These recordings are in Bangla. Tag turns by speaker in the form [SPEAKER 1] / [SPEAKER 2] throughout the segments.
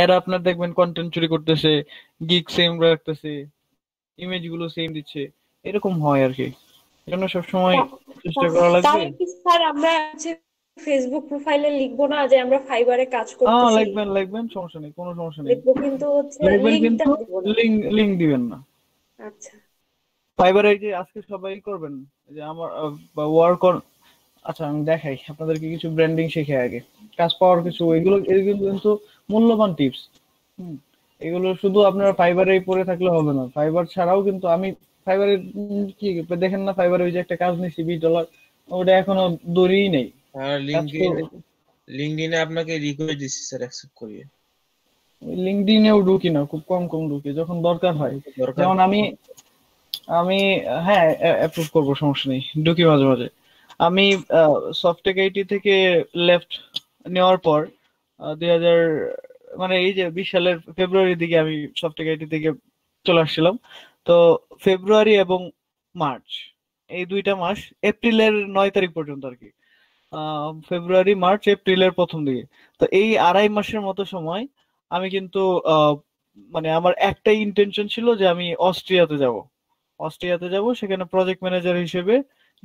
[SPEAKER 1] এরা আপনার দেখবেন কন্টেন্ট চুরি করতেছে, গিগ সেম রাখতেছে, ইমেজ গুলো সেম দিচ্ছে, এরকম হয় আর কি। এজন্য সবসময়
[SPEAKER 2] তা-
[SPEAKER 1] চেষ্টা করা লাগবে।
[SPEAKER 2] তাহলে কি স্যার আমরা হচ্ছে ফেসবুক প্রোফাইলে লিখবো না যে আমরা ফাইবারে কাজ করতেছি?
[SPEAKER 1] লিখবেন লিখবেন, সমস্যা নেই, কোনো সমস্যা নেই।
[SPEAKER 2] লিখবো কিন্তু হচ্ছে
[SPEAKER 1] লিখবেন
[SPEAKER 2] লিঙ্কটা
[SPEAKER 1] কিন্তু
[SPEAKER 2] দিব না।
[SPEAKER 1] লিঙ্ক লিঙ্ক দিবেন না।
[SPEAKER 2] আচ্ছা।
[SPEAKER 1] ফাইবারে এই যে আজকে সবাই করবেন, যে আমার ওয়ার্ক অন, আচ্ছা আমি দেখাই আপনাদেরকে কিছু ব্র্যান্ডিং শিখে আগে, কাজ পাওয়ার কিছু, এগুলো কিন্তু মূল্যবান টিপস। হুম, এগুলো শুধু আপনার ফাইবারেই পড়ে থাকলে হবে না, ফাইবার ছাড়াও কিন্তু আমি ফাইবারে কি দেখেন না, ফাইবারে ওই যে একটা কাজ নিছি $20, ওটা এখনো দড়িই নেই,
[SPEAKER 3] আর
[SPEAKER 1] কাজ করব।
[SPEAKER 3] লিঙ্কডইনে আপনাকে রিকোয়েস্ট দিচ্ছি স্যার, অ্যাকসেপ্ট করিয়ে।
[SPEAKER 1] লিঙ্কডইনেও ঢুকি না, খুব কম কম ঢুকি যখন দরকার হয়।
[SPEAKER 3] দরকার
[SPEAKER 1] যেমন আমি
[SPEAKER 3] পড়ে।
[SPEAKER 1] আমি হ্যাঁ অ্যাপ্রুভ করবো, সমস্যা নেই, ঢুকি মাঝে মাঝে। আমি সফটেক আইটি থেকে লেফট নেওয়ার পর 2000 মানে এই যে 20 সালের ফেব্রুয়ারির দিকে আমি সফটেক আইটি থেকে চলে আসছিলাম। তো ফেব্রুয়ারি এবং মার্চ, এই দুইটা মাস, এপ্রিলের 9 তারিখ পর্যন্ত আর কি, ফেব্রুয়ারি মার্চ এপ্রিলের প্রথম দিকে, তো এই আড়াই মাসের মতো সময় আমি কিন্তু আহ, মানে আমার একটাই ইন্টেনশন ছিল যে আমি অস্ট্রিয়াতে যাব, সেখানে প্রজেক্ট ম্যানেজার হিসেবে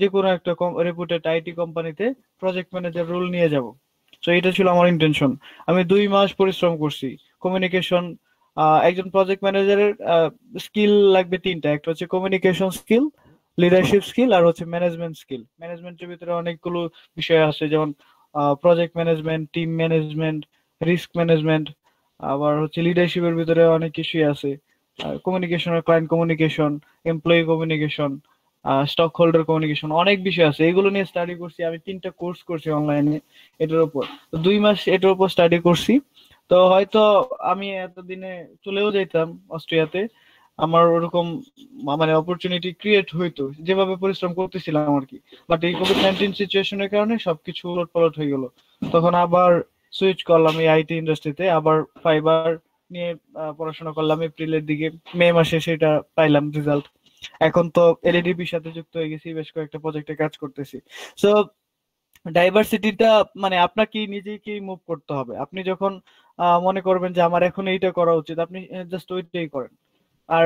[SPEAKER 1] যে কোনো একটা রেপুটেড আইটি কোম্পানিতে প্রজেক্ট ম্যানেজার রোল নিয়ে যাব। তো এটা ছিল আমার ইন্টেনশন। আমি 2 মাস পরিশ্রম করছি। কমিউনিকেশন, একজন প্রজেক্ট ম্যানেজারের স্কিল লাগবে তিনটা, একটা হচ্ছে কমিউনিকেশন স্কিল, লিডারশিপ স্কিল, আর হচ্ছে ম্যানেজমেন্ট স্কিল। ম্যানেজমেন্টের ভিতরে অনেকগুলো বিষয় আছে, যেমন project management, team management, risk management, আবার হচ্ছে লিডারশিপের ভিতরে অনেক কিছুই আছে, communication, client communication, employee communication, stock holder communication, অনেক বিষয় আছে। এগুলো নিয়ে স্টাডি করছি, আমি 3টা কোর্স করছি অনলাইনে এটার উপর। তো 2 মাস এটার উপর স্টাডি করছি। তো হয়তো আমি এতদিনে চলেও যেতাম অস্ট্রিয়াতে, আমার ওরকম মানে অপরচুনিটি ক্রিয়েট হইতো যেভাবে পরিশ্রম করতেছিলাম আর কি। বাট এই কোভিড-19 সিচুয়েশনের কারণে সবকিছু উলটপালট হয়ে গেল। তখন আবার সুইচ করলাম এই আইটি ইন্ডাস্ট্রিতে, আবার ফাইবার নিয়ে পড়াশোনা করলাম এপ্রিলের দিকে, মে মাসে সেটা পাইলাম রেজাল্ট। এখন তো এলএডিপির সাথে যুক্ত হয়ে গেছি, বেশ কয়েকটা প্রজেক্টে কাজ করতেছি। সো ডাইভার্সিটিটা মানে আপনাকে নিজেকেই মুভ করতে হবে। আপনি যখন মনে করবেন যে আমার এখন এইটা করা উচিত, আপনি জাস্ট ওইটাই করেন। আর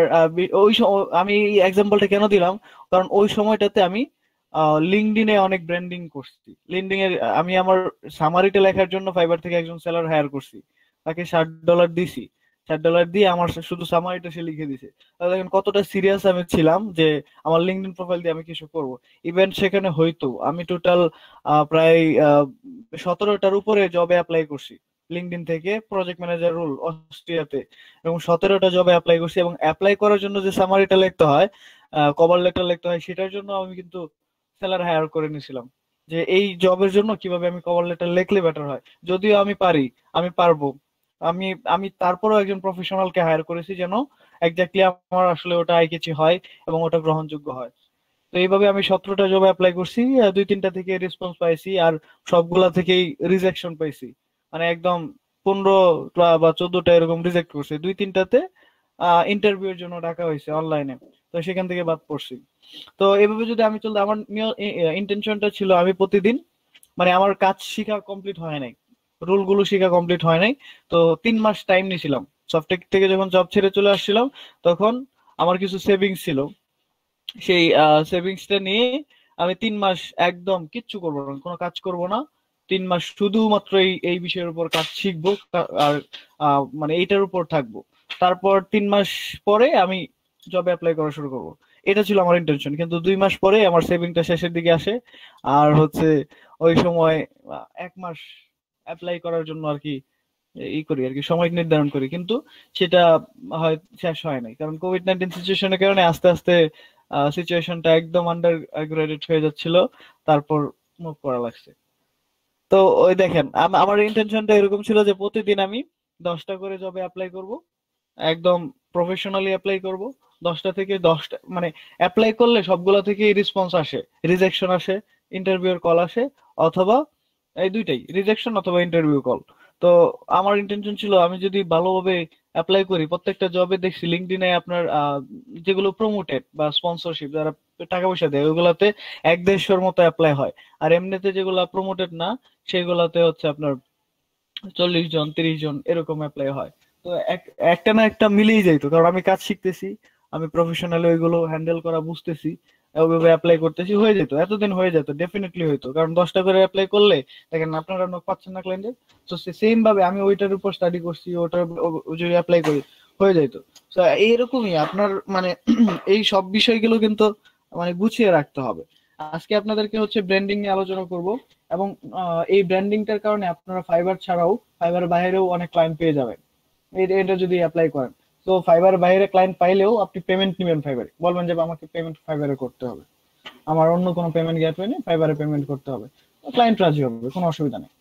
[SPEAKER 1] আমি এই এক্সাম্পলটা কেন দিলাম, কারণ ওই সময়টাতে আমি লিঙ্কডইনে অনেক ব্র্যান্ডিং করছি। লিঙ্কডইন এর আমি আমার সামারিটা লেখার জন্য ফাইবার থেকে একজন সেলার হায়ার করছি, তাকে $60 দিছি। $60 দিয়ে আমার শুধু সামারিটা সে লিখে দিছে। তাহলে দেখেন কতটা সিরিয়াস আমি ছিলাম যে আমার লিঙ্কডইন প্রোফাইল দিয়ে আমি কিছু করব। ইভেন্ট সেখানে হয়তো আমি টোটাল প্রায় 17টার উপরে জবে অ্যাপ্লাই করছি লিঙ্কডইন থেকে, প্রজেক্ট ম্যানেজার রোল অস্ট্রিয়াতে, এবং 17টা জবে অ্যাপ্লাই করছি। এবং অ্যাপ্লাই করার জন্য যে সামারিটা লিখতে হয়, কভার লেটার লিখতে হয়, সেটার জন্য আমি কিন্তু সেলার হায়ার করে নিয়েছিলাম, যে এই জবের জন্য কিভাবে আমি কভার লেটার লিখলে বেটার হয়। যদিও আমি পারি, আমি পারবো, আমি আমি তারপরেও একজন প্রফেশনালকে হায়ার করেছি যেন এক্স্যাক্টলি আমার আসলে ওটা আইকেচি হয় এবং ওটা গ্রহণযোগ্য হয়। তো এইভাবে আমি 17টা জবে অ্যাপ্লাই করছি, 2-3টা থেকে রেসপন্স পাইছি, আর সবগুলা থেকেই রিজেকশন পাইছি। মানে একদম 15টা বা 14টা এরকম রিজেক্ট করছে, 2-3টাতে ইন্টারভিউ এর জন্য ডাকা হয়েছে অনলাইনে, তো সেখান থেকে বাদ পড়ছি। তো এভাবে যদি আমি চলতে, আমার ইন্টেনশনটা ছিল আমি প্রতিদিন, মানে আমার কাজ শিখা কমপ্লিট হয় নাই, রুল গুলো শিখা কমপ্লিট হয় নাই। তো 3 মাস টাইম নিয়েছিলাম, সফটটেক থেকে যখন জব ছেড়ে চলে আসছিলাম, তখন আমার কিছু সেভিংস ছিল, সেই সেভিংসটা নিয়ে আমি 3 মাস একদম কিচ্ছু করবো না, কোনো কাজ করব না। 3 মাস শুধুমাত্র এই এই বিষয়ের উপর কাজ শিখবো, আর মানে এইটার উপর থাকবো। তারপর 3 মাস পরে আমি জবে অ্যাপ্লাই করা শুরু করব। এটা ছিল আমার ইন্টেনশন, কিন্তু 2 মাস পরে আমার সেভিংটা শেষের দিকে আসে। আর হচ্ছে ওই সময় 1 মাস অ্যাপ্লাই করার জন্য আর কি করি আর কি, সময় নির্ধারণ করি, কিন্তু সেটা হয় শেষ হয় নাই, কারণ কোভিড-19 সিচুয়েশনের কারণে আস্তে আস্তে সিচুয়েশনটা একদম আন্ডার গ্রেডেড হয়ে যাচ্ছিল। তারপর মুভ করা লাগছে। তো ওই দেখেন, আমার ইন্টেনশনটা এরকম ছিল যে প্রতিদিন আমি 10টা করে জবে অ্যাপ্লাই করব, একদম প্রফেশনালি অ্যাপ্লাই করব। 10টা থেকে 10টা মানে অ্যাপ্লাই করলে সবগুলা থেকেই রেসপন্স আসে, রিজেকশন আসে, ইন্টারভিউর কল আসে, অথবা এই দুইটাই, রিজেকশন অথবা ইন্টারভিউ কল। তো আমার ইন্টেনশন ছিল আমি যদি ভালোভাবে অ্যাপ্লাই করি, প্রত্যেকটা জবে দেখছি লিঙ্কডইনে আপনার যেগুলো প্রমোটেড বা স্পন্সরশিপ, যারা টাকা পয়সা দেয়, ওইগুলাতে 1-150-র মতো অ্যাপ্লাই হয়। আর এমনিতে যেগুলা প্রমোটেড না, সেগুলাতে হচ্ছে আপনার 40 জন 30 জন এরকম অ্যাপ্লাই হয়। তো একটা না একটা মিলেই যাইতো, কারণ আমি কাজ শিখতেছি, আমি প্রফেশনালি ওইগুলো হ্যান্ডেল করা বুঝতেছি, ওইভাবে অ্যাপ্লাই করতেছি, হয়ে যেত, এতদিন হয়ে যেত, ডেফিনেটলি হইতো, কারণ 10টা করে অ্যাপ্লাই করলে দেখেন আপনারা নক পাচ্ছেন না ক্লায়েন্টের। তো সেম ভাবে আমি ওইটার উপর স্টাডি করছি, ওটার যদি অ্যাপ্লাই করি হয়ে যাইতো। তো এইরকমই আপনার মানে এই সব বিষয়গুলো কিন্তু মানে গুছিয়ে রাখতে হবে। আজকে আপনাদেরকে হচ্ছে ব্র্যান্ডিং নিয়ে আলোচনা করব, এবং এই ব্র্যান্ডিংটার কারণে আপনারা ফাইবার ছাড়াও ফাইবারের বাইরেও অনেক ক্লায়েন্ট পেয়ে যাবেন এটা যদি অ্যাপ্লাই করেন। তো ফাইবারের বাইরে ক্লায়েন্ট পাইলেও আপনি পেমেন্ট নেবেন ফাইবারে, বলবেন যে আমাকে পেমেন্ট ফাইবারে করতে হবে, আমার অন্য কোনো পেমেন্ট গেটওয়ে নেই, ফাইবারে পেমেন্ট করতে হবে, ক্লায়েন্ট রাজি হবে, কোনো অসুবিধা নেই।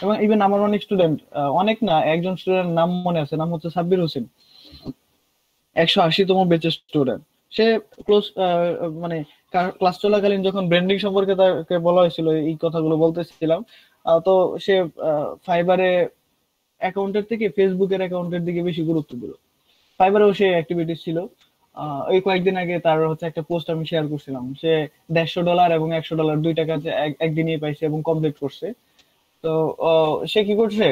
[SPEAKER 1] এবং ইভেন আমার অনেক স্টুডেন্ট, অনেক না, একজন স্টুডেন্ট নাম মনে আছে, নাম হচ্ছে সাব্বির হোসেন, 180তম বেচের স্টুডেন্ট। সে ক্লোজ মানে ক্লাস চলাকালীন যখন ব্র্যান্ডিং সম্পর্কে তাকে বলা হয়েছিল, এই কথাগুলো বলতেছিলাম, তো সে ফাইবারে অ্যাকাউন্টের থেকে ফেসবুকের অ্যাকাউন্টের দিকে বেশি গুরুত্ব দিল। ফাইবারেও সে অ্যাক্টিভিটিস ছিল। ওই কয়েকদিন আগে তার হচ্ছে একটা পোস্ট আমি শেয়ার করছিলাম, সে $150 এবং $100 দুইটা কাজ একদিনই পাইছে এবং কমপ্লিট করছে। তো সে কি করছে,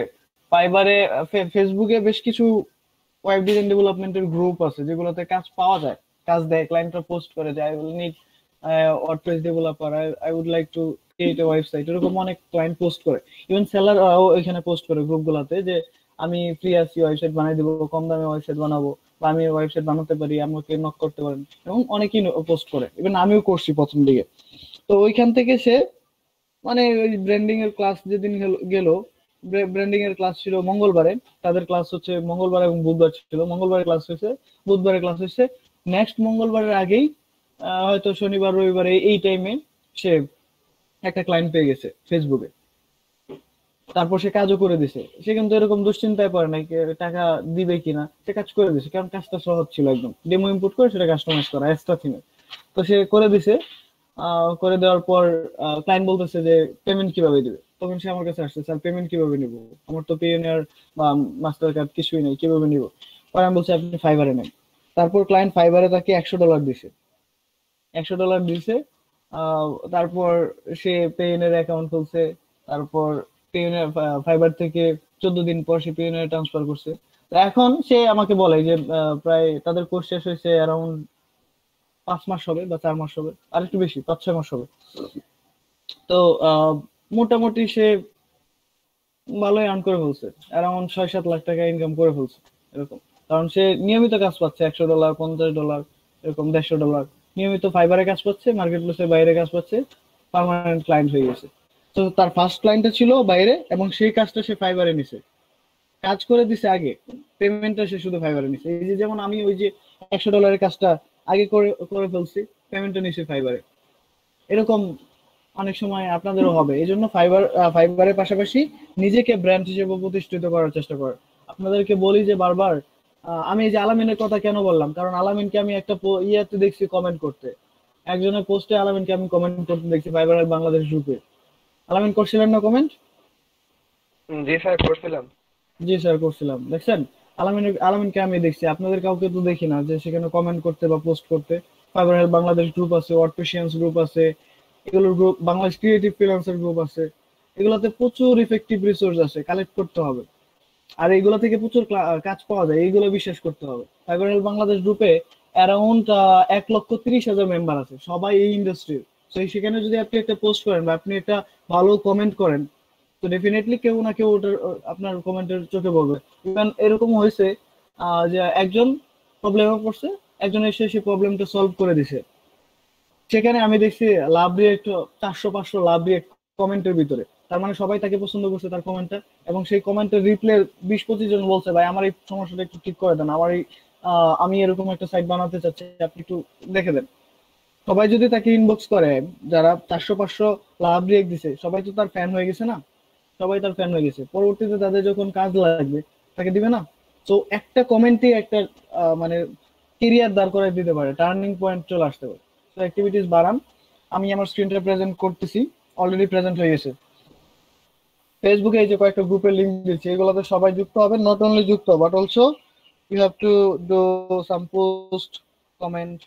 [SPEAKER 1] ফাইবারে ফেসবুকে বেশ কিছু ওয়েব ডিজাইন ডেভেলপমেন্টের গ্রুপ আছে যেগুলোতে কাজ পাওয়া যায়, কাজ দেয়, ক্লায়েন্টরা পোস্ট করে যে I will need WordPress developer, I would like to create a website, এরকম অনেক ক্লায়েন্ট পোস্ট করে। ইভেন সেলার ওইখানে পোস্ট করে গ্রুপগুলোতে যে আমি ফ্রি আছি, ওয়েবসাইট বানিয়ে দিব, কম দামে ওয়েবসাইট বানাবো, বা আমি ওয়েবসাইট বানাতে পারি, আমাকে নক করতে পারেন, এবং অনেকেই পোস্ট করে, ইভেন আমিও করছি প্রথম দিকে। তো ওইখান থেকে সে মানে ওই ব্র্যান্ডিং এর ক্লাস যেদিন গেল, ব্র্যান্ডিং এর ক্লাস ছিল মঙ্গলবারে, তাদের ক্লাস হচ্ছে মঙ্গলবার এবং বুধবার ছিল, মঙ্গলবারে ক্লাস হয়েছে, বুধবারে ক্লাস হয়েছে, নেক্সট মঙ্গলবারের আগেই হয়তো শনিবার রবিবারে এই টাইমে সে একটা ক্লায়েন্ট পেয়ে গেছে ফেসবুকে। তারপর সে কাজও করে দিছে, সে কিন্তু এরকম দুশ্চিন্তায় পড়ে নাই টাকা দিবে কিনা, সে কাজ করে দিছে, কারণ কাজটা সহজ ছিল, একদম ডেমো ইনপুট করে সেটা কাস্টমাইজ করা এক্সট্রা থিমে। তো সে করে দিছে। করে দেওয়ার পর ক্লায়েন্ট বলতেছে যে পেমেন্ট কিভাবে দিবে, তখন সে আমার কাছে আসছে, স্যার পেমেন্ট কিভাবে নিব, আমার তো পেওনিয়ার বা মাস্টার কার্ড কিছুই নেই, কিভাবে নিব। পরে আমি বলছি আপনি ফাইবারে নেন। তারপর ক্লায়েন্ট ফাইবারে তাকে $100 দিছে, $100 দিছে। তারপর সে পেইনের অ্যাকাউন্ট খুলছে, তারপর পেইনের ফাইবার থেকে 14 দিন পর সে পেইনের ট্রান্সফার করছে। তো এখন সে আমাকে বলে যে প্রায় তাদের কোর্স শেষ হয়েছে অ্যারাউন্ড 5 মাস হবে বা 4 মাস হবে, আর একটু বেশি, 5-6 মাস হবে। তো আহ, মোটামুটি সে ভালোই আর্ন করে ফেলছে, অ্যারাউন্ড 6-7 লাখ টাকা ইনকাম করে ফেলছে এরকম। কারণ সে নিয়মিত কাজ পাচ্ছে, $100, $50, এরকম $150 নিয়মিত ফাইবারে কাজ পাচ্ছে, মার্কেট প্লেসের বাইরে কাজ পাচ্ছে, পার্মানেন্ট ক্লায়েন্ট হয়ে গেছে। তো তার ফার্স্ট ক্লায়েন্টটা ছিল বাইরে, এবং সেই কাজটা সে ফাইবারে নিছে, কাজ করে দিছে আগে, পেমেন্টটা সে শুধু ফাইবারে নিছে। এই যে যেমন আমি ওই যে $100 কাজটা আগে করে করে ফেলছি, পেমেন্টটা নিছে ফাইবারে, এরকম অনেক সময় আপনাদেরও হবে। এই জন্য ফাইবারের পাশাপাশি নিজেকে ব্র্যান্ড হিসেবে প্রতিষ্ঠিত করার চেষ্টা করে। আপনাদেরকে বলি যে বারবার, আমি এই যে আলামিনের কথা কেন বললাম, কারণ আলামিনকে আমি একটা ইয়েতে দেখছি কমেন্ট করতে, একজনের পোস্টে আলামিনকে আমি কমেন্ট করতে দেখছি ফাইবারের বাংলাদেশ গ্রুপে। আলামিন করছিলেন না কমেন্ট?
[SPEAKER 4] জি স্যার, করছিলাম।
[SPEAKER 1] জি স্যার করছিলাম, দেখছেন? আলামিনকে আমি দেখছি, আপনাদের কাউকে তো দেখি না যে সেখানে কমেন্ট করতে বা পোস্ট করতে। ফাইবার হেল্প বাংলাদেশ গ্রুপ আছে, ওয়ার্ডপ্রেশিয়ান্স গ্রুপ আছে, এগুলোর group, Bangladesh creative freelancer group আছে, এগুলোতে প্রচুর ইফেক্টিভ রিসোর্স আছে, কালেক্ট করতে হবে। আর এইগুলো থেকে প্রচুর কাজ পাওয়া যায়, এইগুলো বিশ্বাস করতে হবে। ফাইবার হেল্প বাংলাদেশ গ্রুপে অ্যারাউন্ড 1,30,000 মেম্বার আছে, সবাই এই ইন্ডাস্ট্রির। তো সেখানে যদি আপনি একটা পোস্ট করেন বা আপনি একটা ভালো কমেন্ট করেন, তো ডেফিনেটলি কেউ না কেউ ওটার আপনার কমেন্টের চোখে পড়বে। ইভেন এরকম হয়েছে যে একজন প্রবলেমে পড়ছে, একজন এসে সেই প্রবলেমটা সলভ করে দিছে। সেখানে আমি দেখছি লাভ রিয়েক্ট 400-500 লাভ রিয়েক্ট কমেন্টের ভিতরে, তার মানে সবাই তাকে পছন্দ করছে তার কমেন্টটা। এবং সেই কমেন্টের রিপ্লে 20-25 জন বলছে ভাই আমার এই সমস্যাটা একটু ঠিক করে দেন, আমার এই আমি এরকম একটা সাইট বানাতে চাচ্ছি, আপনি একটু দেখে দেন। সবাই যদি তাকে ইনবক্স করে, যারা 400-500 লাভ রিয়েক্ট দিছে, সবাই তো তার ফ্যান হয়ে গেছে না, সবাই তার ফ্যান হয়ে গেছে, পরবর্তীতে তাদের যখন কাজ লাগবে তাকে দিবে না। তো একটা কমেন্টই একটা মানে কেরিয়ার দাঁড় করে দিতে পারে, টার্নিং পয়েন্ট চলে আসতে পারে। তো অ্যাক্টিভিটিস বাড়ান। আমি আমার স্ক্রিনটা প্রেজেন্ট করতেছি, অলরেডি প্রেজেন্ট হয়ে গেছে। ফেসবুকে এই যে কয়েকটা গ্রুপের লিংক দিচ্ছি, এগুলোতে সবাই যুক্ত হবে, নট অনলি যুক্ত but also you have to do some post, comment.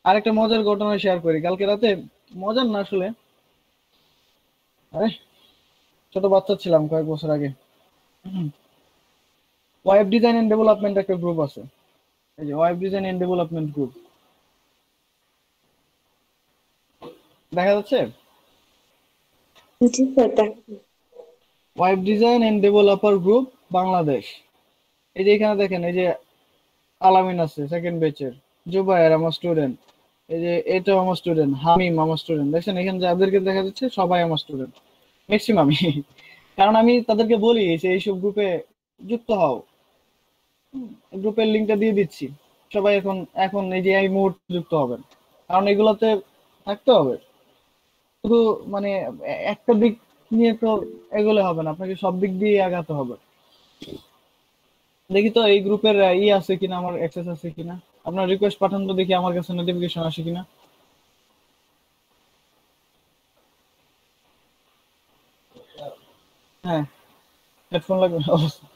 [SPEAKER 1] আরেকটা মজার ঘটনা শেয়ার করি, কালকে রাতে, মজার না আসলে, আরে ছোট বাচ্চা ছিলাম কয়েক বছর আগে, ওয়েব ডিজাইন এন্ড ডেভেলপমেন্ট একটা গ্রুপ আছে, এই যে web design and development group দেখা যাচ্ছে।
[SPEAKER 2] জি sir,
[SPEAKER 1] web design and developer group Bangladesh. এই যে এখানে দেখেন, এই যে আলামিন আছে সেকেন্ড ব্যাচের, জুবায়ের আমার স্টুডেন্ট, এই যে এটাও আমার স্টুডেন্ট, হামিম আমার স্টুডেন্ট। দেখছেন এখানে যাদেরকে দেখা যাচ্ছে সবাই আমার স্টুডেন্ট ম্যাক্সিমামই। কারণ আমি তাদেরকে বলি যে এইসব গ্রুপে যুক্ত হও, গ্রুপের লিঙ্কটা দিয়ে দিচ্ছি। সবাই এখন এখন এই যে এই মুহূর্তে যুক্ত হবেন, কারণ এগুলোতে থাকতে হবে। শুধু মানে একটা দিক নিয়ে তো এগোলে হবে না, আপনাকে সব দিক দিয়ে আগাতে হবে। দেখি তো এই গ্রুপের আছে কিনা, আমার অ্যাক্সেস আছে কিনা। আপনার রিকোয়েস্ট পাঠান তো দেখি আমার কাছে নোটিফিকেশন আসে কিনা। হ্যাঁ, হেডফোন লাগবে অবশ্যই।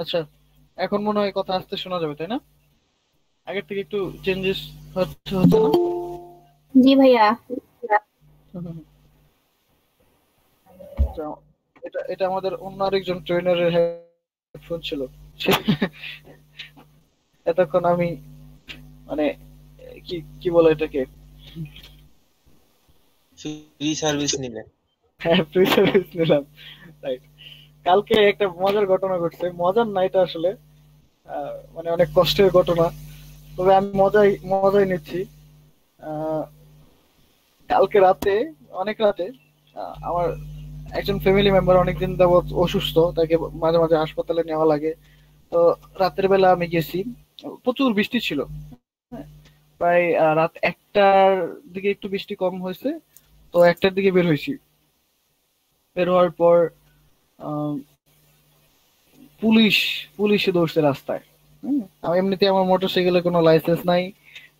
[SPEAKER 1] আচ্ছা, এখন মনে হয় কথা আসতে শোনা যাবে, তাই না? আগের থেকে একটু চেঞ্জেস হচ্ছে হচ্ছে না?
[SPEAKER 5] জি ভাইয়া।
[SPEAKER 1] আচ্ছা, এটা এটা আমাদের অন্য আরেকজন ট্রেনারের হেডফোন ছিল। এতক্ষণ আমি মানে কি কি বলে এটাকে,
[SPEAKER 3] ফ্রি সার্ভিস নিলেন।
[SPEAKER 1] হ্যাঁ ফ্রি সার্ভিস নিলাম। রাইট। কালকে একটা মজার ঘটনা ঘটছে, মজার না এটা আসলে, মানে অনেক কষ্টের ঘটনা, তবে আমি মজাই মজাই নিচ্ছি। আহ, কালকে রাতে, অনেক রাতে, আমার একজন ফ্যামিলি মেম্বার অনেকদিন যাবৎ অসুস্থ, তাকে মাঝে মাঝে হাসপাতালে নেওয়া লাগে। তো রাতের বেলা আমি গেছি, প্রচুর বৃষ্টি ছিল। হ্যাঁ, প্রায় রাত 1টার দিকে একটু বৃষ্টি কম হয়েছে, তো 1টার দিকে বের হয়েছি। বের হওয়ার পর আহ, পুলিশ পুলিশে ধরছে রাস্তায়। আমি এমনিতে আমার মোটরসাইকেলে কোনো লাইসেন্স নাই,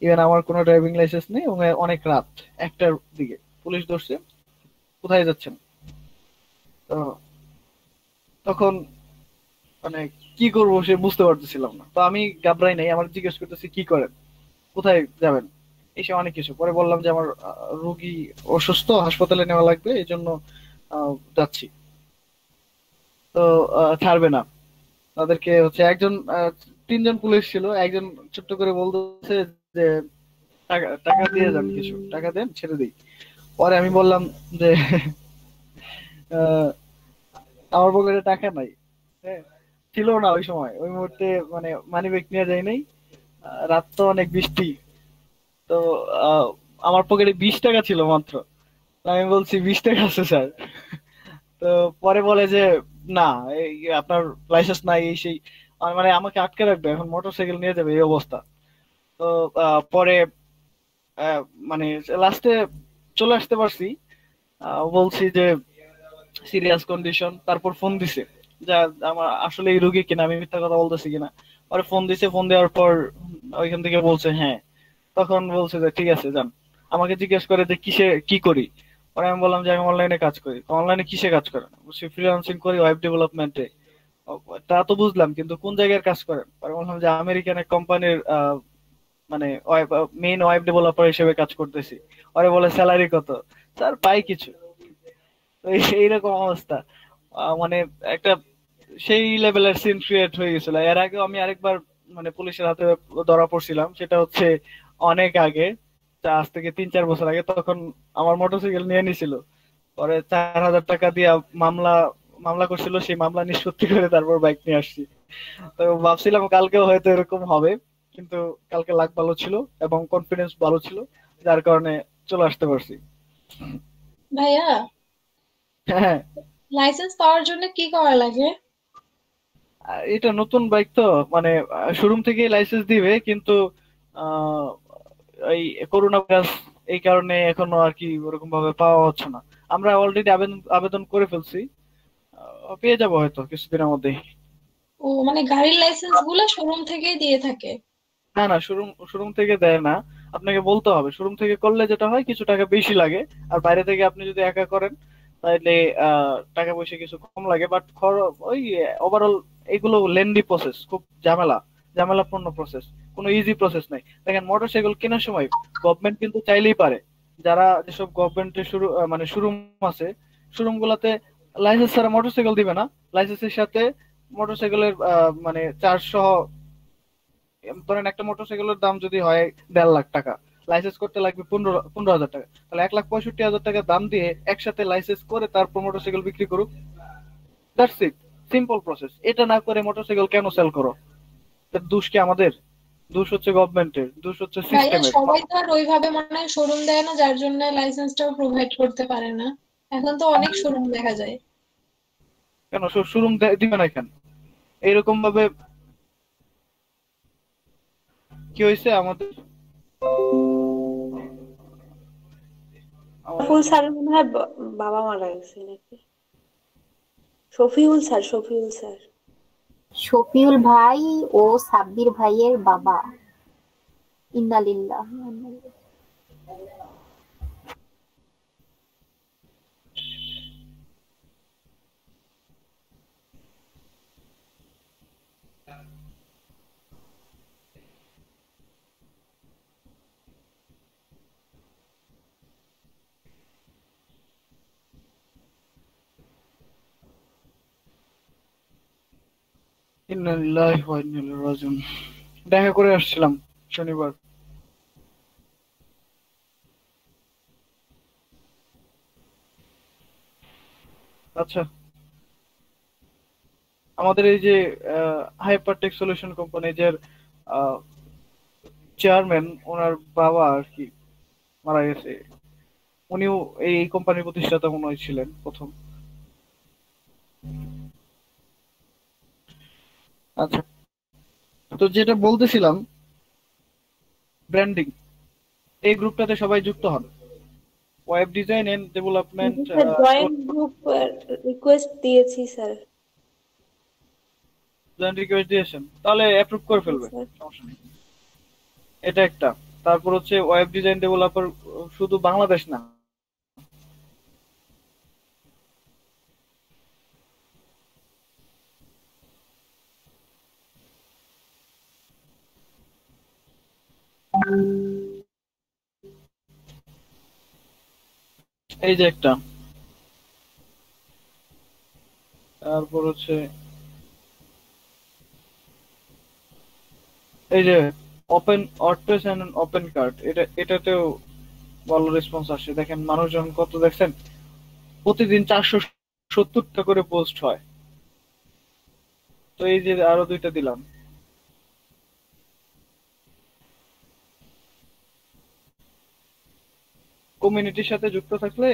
[SPEAKER 1] ইভেন আমার কোনো ড্রাইভিং লাইসেন্স নেই, এবং অনেক রাত 1টার দিকে পুলিশ ধরছে, কোথায় যাচ্ছেন। তো তখন মানে কি করবো সে বুঝতে পারতেছিলাম না। তো আমি ঘাবড়াই নাই, আমার জিজ্ঞেস করতেছি কি করেন, কোথায় যাবেন, এসে অনেক কিছু। পরে বললাম যে আমার রোগী অসুস্থ, হাসপাতালে নেওয়া লাগবে, এই জন্য যাচ্ছি। তো ছাড়বে না। তাদেরকে হচ্ছে একজন, 3জন পুলিশ ছিল, একজন ছোট্ট করে বলতেছে যে টাকা টাকা দিয়ে যান, কিছু টাকা দেন ছেড়ে দিই। পরে আমি বললাম যে আহ, আমার পকেটে টাকা নাই। হ্যাঁ, ছিল না ওই সময়, ওই মুহূর্তে মানে মানি ব্যাগ নিয়ে যাই নাই। রাত তো অনেক বৃষ্টি, তো আহ, আমার পকেটে 20 টাকা ছিল মাত্র। তো আমি বলছি 20 টাকা আছে স্যার। তো পরে বলে যে না, এই আপনার লাইসেন্স নাই, এই সেই, মানে আমাকে আটকে রাখবে, এখন মোটরসাইকেল নিয়ে যাবে, এই অবস্থা। তো পরে আহ, মানে লাস্টে চলে আসতে পারছি। বলছি যে সিরিয়াস কন্ডিশন, তারপর ফোন দিছে যা আমার আসলে এই রোগী কিনা, আমি মিথ্যা কথা বলতেছি কিনা। পরে ফোন দিছে, ফোন দেওয়ার পর ওইখান থেকে বলছে হ্যাঁ। তখন বলছে যে ঠিক আছে যান। আমাকে জিজ্ঞেস করে যে কিসে কি করি। পরে আমি বললাম যে আমি অনলাইনে কাজ করি। অনলাইনে কিসে কাজ করেন? বলছি ফ্রিল্যান্সিং করি, ওয়েব ডেভেলপমেন্টে। তা তো বুঝলাম, কিন্তু কোন জায়গায় কাজ করেন? পরে বললাম যে আমেরিকান এক কোম্পানির মানে মেইন ওয়েব ডেভেলপার হিসেবে কাজ করতেছি। পরে বলে স্যালারি কত? স্যার পাই কিছু। তো এইরকম অবস্থা। মানে একটা সেই লেভেলের সিন ক্রিয়েট হয়ে গেছিল। এর আগেও আমি আরেকবার মানে পুলিশের হাতে ধরা পড়ছিলাম, সেটা হচ্ছে অনেক আগে, আজ থেকে 3-4 বছর আগে। তখন আমার মোটরসাইকেল নিয়ে নিছিল, পরে 4,000 টাকা দিয়ে মামলা মামলা করছিল, সেই মামলা নিষ্পত্তি করে তারপর বাইক নিয়ে আসছি। তো ভাবছিলাম কালকেও হয়তো এরকম হবে, কিন্তু কালকে লাক ভালো ছিল এবং কনফিডেন্স ভালো ছিল, যার কারণে চলে আসতে পারছি।
[SPEAKER 5] ভাইয়া,
[SPEAKER 1] হ্যাঁ,
[SPEAKER 5] লাইসেন্স পাওয়ার জন্য কি করা লাগে?
[SPEAKER 1] এটা নতুন বাইক তো, মানে শোরুম থেকে লাইসেন্স দিবে, কিন্তু আহ, এই করোনা ভাইরাস, এই কারণে এখনো আর কি ওরকম ভাবে পাওয়া হচ্ছে না। আমরা অলরেডি আবেদন আবেদন করে ফেলছি। পেয়ে যাবো হয়তো কিছুদিনের মধ্যেই।
[SPEAKER 5] ও মানে গাড়ির লাইসেন্স গুলো শোরুম থেকেই দিয়ে থাকে?
[SPEAKER 1] না না, শোরুম শোরুম থেকে দেয় না, আপনাকে বলতে হবে। শোরুম থেকে করলে যেটা হয় কিছু টাকা বেশি লাগে, আর বাইরে থেকে আপনি যদি একা করেন তাহলে টাকা পয়সা কিছু কম লাগে, বাট ওই ওভারঅল এগুলো লেন্দি প্রসেস, খুব ঝামেলাপূর্ণ প্রসেস, কোনো ইজি প্রসেস নাই। দেখেন মোটরসাইকেল কেনার সময় গভর্নমেন্ট কিন্তু চাইলেই পারে, যারা যেসব গভর্নমেন্টের মানে শোরুম আছে, শোরুম গুলাতে লাইসেন্স ছাড়া মোটরসাইকেল দিবে না, লাইসেন্সের সাথে মোটরসাইকেলের মানে চার্জ সহ। ধরেন একটা মোটরসাইকেলের দাম যদি হয় 1.5 লাখ টাকা, লাইসেন্স করতে লাগবে 15,000 টাকা, তাহলে 1,65,000 টাকা দাম দিয়ে একসাথে লাইসেন্স করে তারপর মোটরসাইকেল বিক্রি করুক। That's it, simple process. এটা না করে মোটরসাইকেল কেন সেল করো? তার দোষ কি আমাদের? দোষ হচ্ছে গভর্নমেন্টের, দোষ হচ্ছে
[SPEAKER 5] ভাইয়া
[SPEAKER 1] সিস্টেমের।
[SPEAKER 5] সবাই তো আর ওইভাবে মনে হয় শোরুম দেয় না, যার জন্য লাইসেন্সটাও প্রোভাইড করতে পারে না। এখন তো অনেক শোরুম দেখা যায়।
[SPEAKER 1] কেন শোরুম দিবে না কেন? এইরকম ভাবে কি হয়েছে আমাদের
[SPEAKER 2] ফুল স্যার মনে হয় বাবা মারা গেছে নাকি? শফিউল স্যার।
[SPEAKER 6] শফিউল ভাই ও সাব্বির ভাইয়ের বাবা। ইন্নালিল্লাহ।
[SPEAKER 1] ইন্না লিল্লাহি ওয়া ইন্না ইলাইহি রাজিউন। দেখা করে আসছিলাম শনিবার। আচ্ছা, আমাদের এই যে হাইপারটেক সলিউশন কোম্পানি যে চেয়ারম্যান, ওনার বাবা আর কি মারা গেছে। উনিও এই কোম্পানির প্রতিষ্ঠাতা মনে হয় ছিলেন প্রথম। আচ্ছা, তো যেটা বলতেছিলাম, ব্র্যান্ডিং, এই গ্রুপটাতে সবাই যুক্ত হন। Web design and development
[SPEAKER 2] sir joined group request দিয়েছি স্যার।
[SPEAKER 1] রিকোয়েস্ট দিয়েছেন, তাহলে অ্যাপ্রুভ করে ফেলবে,
[SPEAKER 2] স্যার
[SPEAKER 1] সমস্যা নেই। এটা একটা। তারপর হচ্ছে ওয়েব ডিজাইন ডেভেলপার, শুধু বাংলাদেশ না, এই যে একটা। তারপর হচ্ছে এই যে open WordPress and open cart, এটাতেও ভালো রেসপন্স আসে। দেখেন মানুষজন কত দেখছেন, প্রতিদিন 470টা করে পোস্ট হয়। তো এই যে আরো দুইটা দিলাম। কমিউনিটির সাথে যুক্ত থাকলে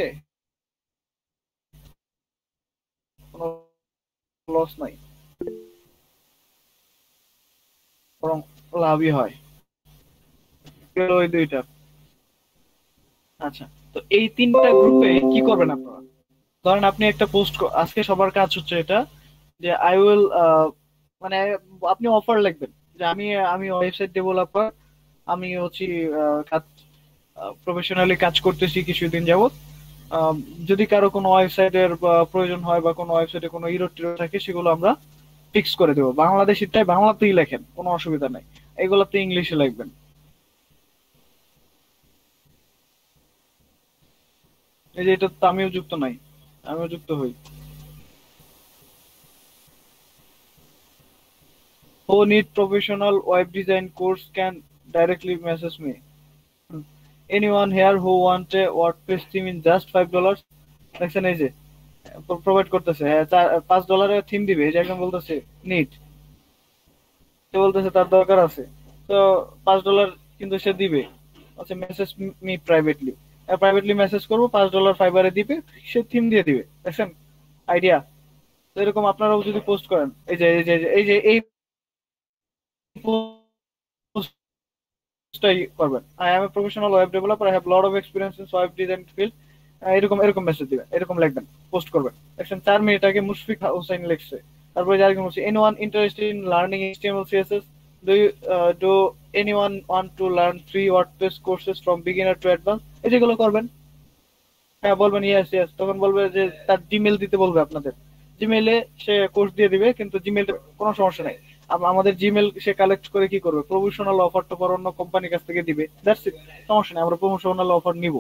[SPEAKER 1] কোনো লস নাই, বরং লাভই হয়। গেল ওই দুইটা। আচ্ছা, তো এই তিনটা গ্রুপে কি করবেন আপনারা? ধরেন আপনি একটা পোস্ট, আজকে সবার কাজ হচ্ছে এটা, যে আই উইল, মানে আপনি অফার লিখবেন যে আমি আমি ওয়েবসাইট ডেভেলপার, আমি হচ্ছি কাজ প্রফেশনালি কাজ করতেছি কিছুদিন যাবত। আম, যদি কারো কোনো ওয়েবসাইটের প্রয়োজন হয় বা কোনো ওয়েবসাইটে কোনো ইরর টিরর থাকে, সেগুলো আমরা ফিক্স করে দেবো। বাংলাদেশিটাই বাংলাতেই লেখেন, কোনো অসুবিধা নাই। এগুলোতে ইংলিশে লিখবেন। এই যে এটা তো আমিও যুক্ত নাই, আমিও যুক্ত হই। Who need professional web design course can directly message me. Anyone here who want a WordPress theme in just $5? দেখছেন এই যে প্রোভাইড করতেছে, $5 থিম দিবে। এই যে একজন বলতেছে নিট, সে বলতেছে তার দরকার আছে, তো $5 কিন্তু সে দিবে। আচ্ছা, message me privately, privately message করবো, $5 ফাইবারে দিবে, সে থিম দিয়ে দিবে। দেখছেন আইডিয়া? তো এরকম আপনারাও যদি পোস্ট করেন, এই যে এই যে এই যে এই post করবেন, I am a professional web developer, I have lot of experience in web design field, এরকম এরকম মেসেজ দিবেন, এরকম লিখবেন, পোস্ট করবেন। দেখছেন 4 মিনিট আগে মুশফিক হোসেন লিখছে। তারপরে যার কি বলছে, anyone interested in learning HTML CSS, do anyone want to learn free WordPress courses from beginner to advance, এই যেগুলো করবেন। হ্যাঁ বলবেন ইয়েস ইয়েস, তখন বলবে যে তার জিমেল দিতে বলবে আপনাদের, জিমেইলে সে কোর্স দিয়ে দিবে, কিন্তু জিমেইলটা কোনো সমস্যা নাই। আমাদের জিমেল সে কালেক্ট করে কি করবে, প্রমোশনাল অফার তো অন্য কোম্পানির কাছ থেকে দিবে, দ্যাটস ইট, সমস্যা নেই, আমরা প্রমোশনাল অফার নিব,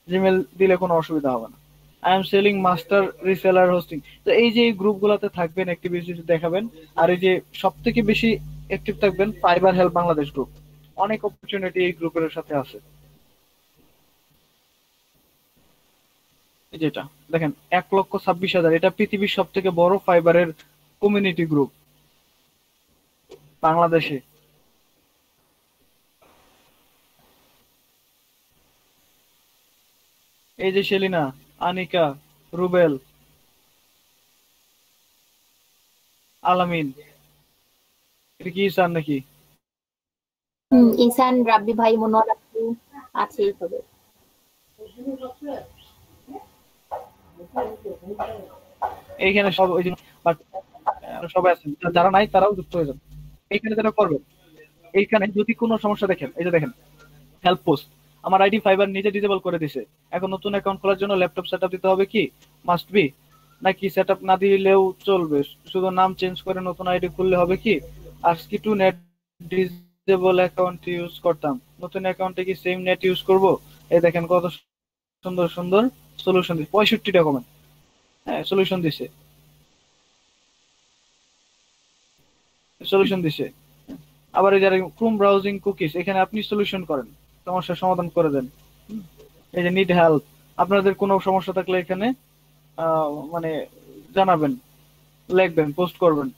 [SPEAKER 1] জিমেল দিলে কোনো অসুবিধা হবে না। I am selling master reseller hosting. তো এই যে এই গ্রুপগুলোতে থাকবেন, অ্যাক্টিভিটি দেখাবেন। আর এই যে সব থেকে বেশি অ্যাক্টিভ থাকবেন ফাইবার হেল্প বাংলাদেশ গ্রুপ, অনেক অপরচুনিটি এই গ্রুপের সাথে আছে। এই যেটা দেখেন 1,26,000, এটা পৃথিবীর সব থেকে বড় ফাইবারের কমিউনিটি গ্রুপ বাংলাদেশে। এই যে সেলিনা, আনিকা, রুবেল, আলামিন, এটা কি স্যার নাকি?
[SPEAKER 6] ইসান, রাব্বি ভাই, মনোয়ার আপু আছে এইভাবে।
[SPEAKER 1] এইখানে সব ওই যে but সবাই আছেন, যারা নাই তারাও যুক্ত হয়ে যান। এইখানে যেটা করবেন, এইখানে যদি কোনো সমস্যা দেখেন, এই যে দেখেন হেল্প পোস্ট, আমার আইডি ফাইবার নিজে ডিসেবল করে দিছে, এখন নতুন অ্যাকাউন্ট খোলার জন্য ল্যাপটপ সেটআপ দিতে হবে কি, মাস্ট বি, নাকি সেটআপ না দিলেও চলবে, শুধু নাম চেঞ্জ করে নতুন আইডি খুললে হবে কি? আজকে two net disable account use করতাম, নতুন অ্যাকাউন্টে কি সেম নেট ইউজ করব? এই দেখেন কত সুন্দর সুন্দর সলিউশন দিচ্ছে, 65টা কমেন্ট, হ্যাঁ সলিউশন দিছে, সলিউশন দিছে। আবার এই যারা ক্রোম ব্রাউজিং কুকিজ, এখানে আপনি সলিউশন করেন, সমস্যার সমাধান করে দেন। এই যে নিড হেল্প, আপনাদের কোনো সমস্যা থাকলে এখানে মানে জানাবেন, লিখবেন, পোস্ট করবেন।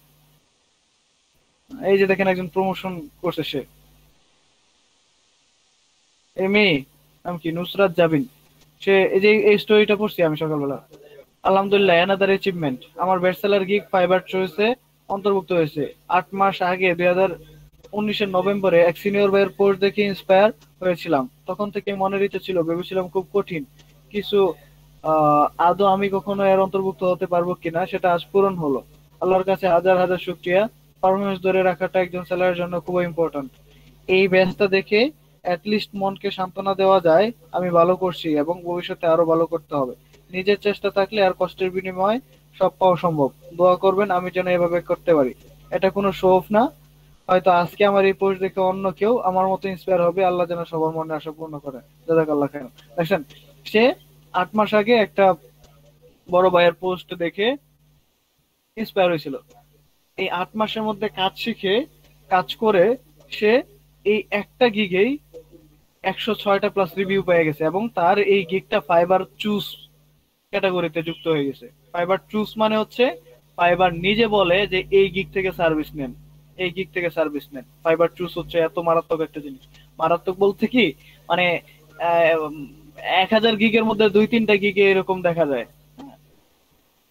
[SPEAKER 1] এই যে দেখেন একজন প্রমোশন করছে, সে এই মেয়ে নাম কি, নুসরাত জাবিন, সে এই যে এই স্টোরিটা পড়ছি আমি সকালবেলা। আলহামদুলিল্লাহ, অ্যানাদার অ্যাচিভমেন্ট, আমার বেস্টসেলার গিগ ফাইবার চয়েসে অন্তর্ভুক্ত হয়েছে। 8 মাস আগে 2019-এর নভেম্বরে এক সিনিয়র ভাইয়ের পোস্ট দেখে ইন্সপায়ার হয়েছিলাম। তখন থেকে মনের ইচ্ছে ছিল, ভেবেছিলাম খুব কঠিন কিছু, আদৌ আমি কখনো এর অন্তর্ভুক্ত হতে পারবো কিনা, সেটা আজ পূরণ হলো। আল্লাহর কাছে হাজার হাজার শুকরিয়া। পারফরমেন্স ধরে রাখাটা একজন সেলারের জন্য খুব ইম্পর্ট্যান্ট। এই ব্যাচটা দেখে অ্যাটলিস্ট মনকে সান্ত্বনা দেওয়া যায় আমি ভালো করছি এবং ভবিষ্যতে আরো ভালো করতে হবে। নিজের চেষ্টা থাকলে আর কষ্টের বিনিময়ে সব পাওয়া সম্ভব। দোয়া করবেন আমি যেন এভাবে করতে পারি। এটা কোনো শো অফ না, হয়তো আজকে আমার এই পোস্ট দেখে অন্য কেউ আমার মতো ইন্সপায়ার হবে। আল্লাহ যেন সবার মনে আশা পূর্ণ করে। জাযাকাল্লাহ খাইর। দেখছেন, সে 8 মাস আগে একটা বড় ভাইয়ের পোস্ট দেখে ইন্সপায়ার হয়েছিল। এই 8 মাসের মধ্যে কাজ শিখে, কাজ করে সে এই একটা গিগেই 106টা প্লাস রিভিউ পেয়ে গেছে এবং তার এই গিগটা ফাইবার চুজ ক্যাটাগরিতে যুক্ত হয়ে গেছে। ফাইবার চুজ মানে হচ্ছে ফাইবার নিজে বলে যে এই গিগ থেকে সার্ভিস নেন, এই গিগ থেকে সার্ভিস নেন। ফাইবার চুজ হচ্ছে এত মারাত্মক একটা জিনিস। মারাত্মক বলতে কি মানে 1000 গিগের মধ্যে 2-3টা গিগে এরকম দেখা যায়,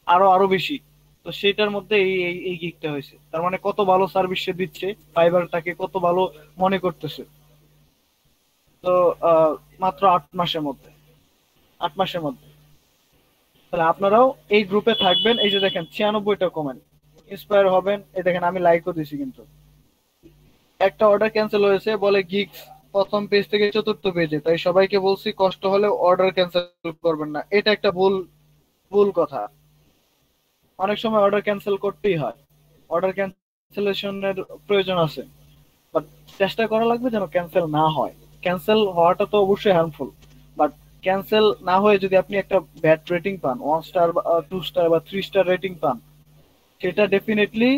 [SPEAKER 1] আরো আরো বেশি। তো সেটার মধ্যে এই এই এই গিগটা হয়েছে। তার মানে কত ভালো সার্ভিস সে দিচ্ছে, ফাইবার তাকে কত ভালো মনে করতেছে। তো মাত্র 8 মাসের মধ্যে, 8 মাসের মধ্যে। তাহলে আপনারাও এই গ্রুপে থাকবেন। এই যে দেখেন 96টা কমেন্ট, ইন্সপায়ার হবেন। এই দেখেন আমি লাইকও দিছি, কিন্তু একটা অর্ডার ক্যান্সেল হয়েছে বলে গিগস প্রথম পেজ থেকে 4র্থ পেজে, তাই সবাইকে বলছি কষ্ট হলে অর্ডার ক্যান্সেল করবেন না। এটা একটা ভুল ভুল কথা। অনেক সময় অর্ডার ক্যান্সেল করতেই হয়, অর্ডার ক্যান্সেলেশনের প্রয়োজন আছে, বাট চেষ্টা করা লাগবে যেন ক্যান্সেল না হয়। ক্যান্সেল হওয়াটা তো অবশ্যই হার্মফুল, বাট ক্যান্সেল না হয়ে যদি আপনি একটা ব্যাড রেটিং পান, 1 স্টার বা 2 স্টার বা 3 স্টার রেটিং পান, সেটা ডেফিনেটলি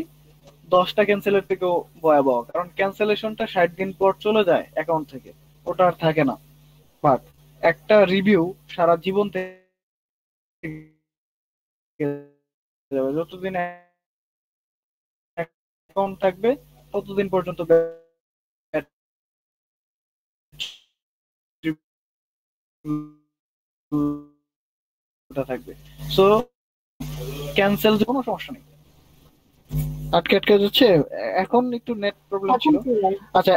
[SPEAKER 1] 10টা ক্যান্সেলের থেকেও ভয়াবহ। কারণ ক্যান্সেলেশনটা 60 দিন পর চলে যায় অ্যাকাউন্ট থেকে, ওটা আর থাকে না। বাট একটা রিভিউ সারা জীবন থেকে যাবে। যতদিন অ্যাকাউন্ট থাকবে ততদিন পর্যন্ত bad review থাকবে। সো ক্যান্সেল কোনো সমস্যা নেই। আটকে আটকে যাচ্ছে, এখন একটু নেট প্রবলেম ছিল।
[SPEAKER 6] এখন clear।
[SPEAKER 1] আচ্ছা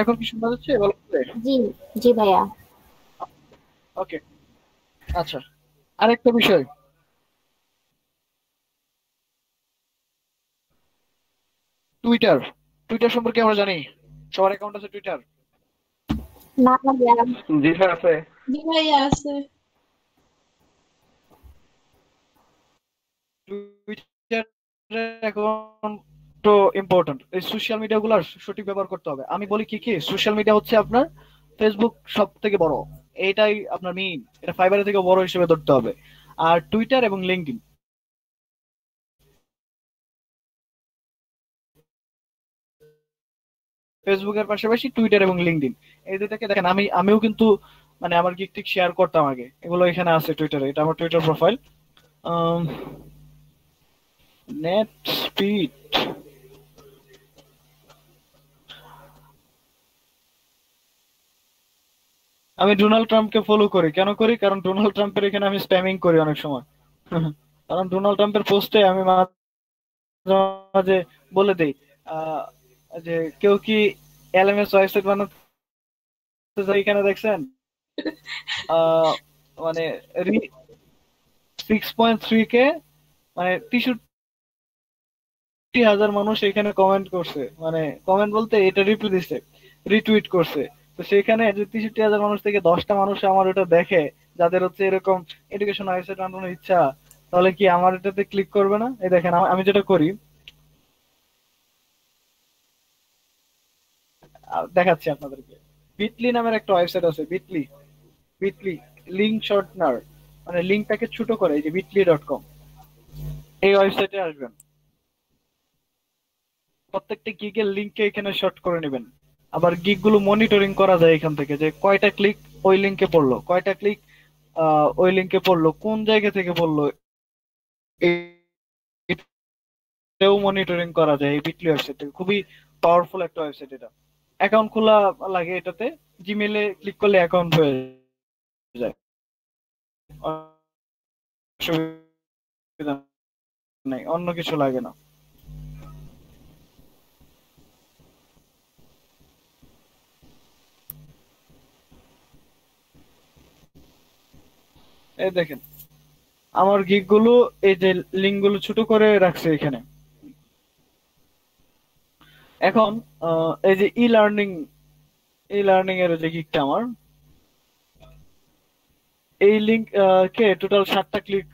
[SPEAKER 1] এখন কি শোনা যাচ্ছে ভালো করে?
[SPEAKER 6] জি জি ভাইয়া।
[SPEAKER 1] ওকে, আচ্ছা। আরেকটা বিষয়, টুইটার। টুইটার সম্পর্কে আমরা জানি, সবার অ্যাকাউন্ট আছে টুইটার।
[SPEAKER 6] না ভাইয়া।
[SPEAKER 4] জি স্যার আছে।
[SPEAKER 5] জি ভাইয়া আছে।
[SPEAKER 1] টুইটার অ্যাকাউন্ট তো ইম্পর্টেন্ট। এই সোশ্যাল মিডিয়া গুলার সঠিক ব্যবহার করতে হবে। আমি বলি কি কি, সোশ্যাল মিডিয়া হচ্ছে আপনার ফেসবুক সব থেকে বড়, এইটাই আপনার মেইন, এটা ফাইবারের থেকে বড় হিসেবে ধরতে হবে। আর টুইটার এবং লিঙ্কডইন, ফেসবুকের পাশাপাশি টুইটার এবং লিঙ্কডইন, এই দুটাকে দেখেন। আমিও কিন্তু মানে আমার গিগ টিক শেয়ার করতাম আগে, এগুলো এখানে আছে টুইটারে, এটা আমার টুইটার প্রোফাইল। নেট স্পিড, আমি ডোনাল্ড ট্রাম্পকে ফলো করি। কেন করি? কারণ ডোনাল্ড ট্রাম্পের এখানে আমি স্প্যামিং করি অনেক সময়। কারণ ডোনাল্ড ট্রাম্পের পোস্টে আমি মাঝে মাঝে বলে দেই আহ, যে কেউ কি এলএমএস ওয়েবসাইট বানাতে চায়? এখানে দেখছেন আহ, মানে 6.3 কে, মানে 63,000 মানুষ এখানে কমেন্ট করছে, মানে কমেন্ট বলতে এটা রিপ্লাই দিছে, রিটুইট করছে। তো সেখানে যে 63,000 মানুষ থেকে 10টা মানুষ আমার ওটা দেখে, যাদের হচ্ছে এরকম এডুকেশন ওয়েবসাইট বানানোর ইচ্ছা, তাহলে কি আমার এটাতে ক্লিক করবে না? এই দেখেন, আমি যেটা করি, দেখাচ্ছি আপনাদেরকে। বিটলি নামের একটা ওয়েবসাইট আছে, বিটলি। বিটলি লিঙ্ক শর্টনার, মানে লিঙ্কটাকে ছোট করে, এই যে bitly.com, এই ওয়েবসাইটে আসবেন। প্রত্যেকটা গিগের লিংককে এখানে শর্ট করে নেবেন। আবার গিগ গুলো মনিটরিং করা যায় এখান থেকে, যে কয়টা ক্লিক ওই লিংকে পড়লো, কয়টা ক্লিক ওই লিংকে পড়লো, কোন জায়গা থেকে পড়লো, এটাও মনিটরিং করা যায় এই বিটলি ওয়েবসাইট থেকে। খুবই পাওয়ারফুল একটা ওয়েবসাইট এটা। অ্যাকাউন্ট খোলা লাগে এটাতে, জিমেলে ক্লিক করলে অ্যাকাউন্ট হয়ে যায়, অসুবিধা নাই, অন্য কিছু লাগে না। এই দেখেন আমার গিগ গুলো, এই যে লিঙ্ক গুলো ছোট করে রাখছে এখানে। এখন এই যে ই লার্নিং এর যে গিগটা আমার, এই লিঙ্ক কে টোটাল 7টা ক্লিক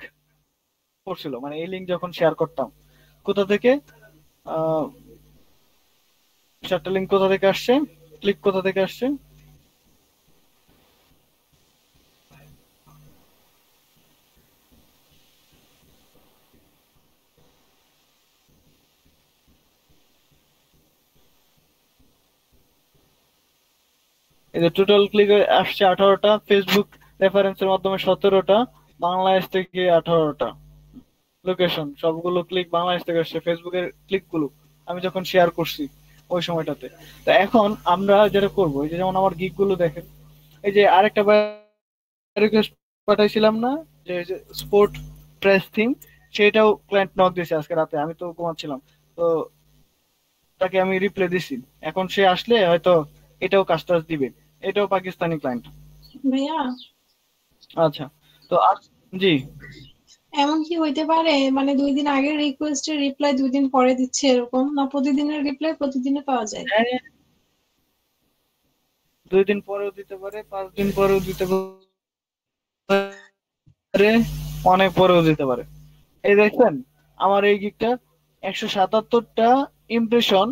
[SPEAKER 1] করছিল, মানে এই লিঙ্ক যখন শেয়ার করতাম। কোথা থেকে? আহ 7টা লিঙ্ক কোথা থেকে আসছে, ক্লিক কোথা থেকে আসছে? এই যে টোটাল ক্লিক আসছে 18টা, ফেসবুক রেফারেন্সের মাধ্যমে 17টা, বাংলাদেশ থেকে 18টা, লোকেশন সবগুলো ক্লিক বাংলাদেশ থেকে আসছে, ফেসবুকের ক্লিক গুলো আমি যখন শেয়ার করছি ওই সময়টাতে। তো এখন আমরা যেটা করবো, এই যে যেমন আমার গিগ গুলো দেখেন, এই যে আরেকটা রিকোয়েস্ট পাঠাইছিলাম না, যে স্পোর্ট প্রেস থিম, সেটাও ক্লায়েন্ট নক দিয়েছে আজকে রাতে, আমি তো ঘুমাচ্ছিলাম। তো তাকে আমি রিপ্লাই দিছি, এখন সে আসলে হয়তো এটাও কাজটা দিবে। এটাও পাকিস্তানি ক্লায়েন্ট।
[SPEAKER 5] ভাইয়া,
[SPEAKER 1] আচ্ছা, তো জি।
[SPEAKER 5] এমন কি হইতে পারে মানে 2 দিন আগের রিকোয়েস্টের রিপ্লাই 2 দিন পরে দিচ্ছে, এরকম না? প্রতিদিনের রিপ্লাই প্রতিদিনে পাওয়া যায়?
[SPEAKER 1] হ্যাঁ, 2 দিন পরেও দিতে পারে, 5 দিন পরেও দিতে পারে, অনেক পরেও দিতে পারে। এই দেখছেন আমার এই গিকটা 177টা ইমপ্রেশন,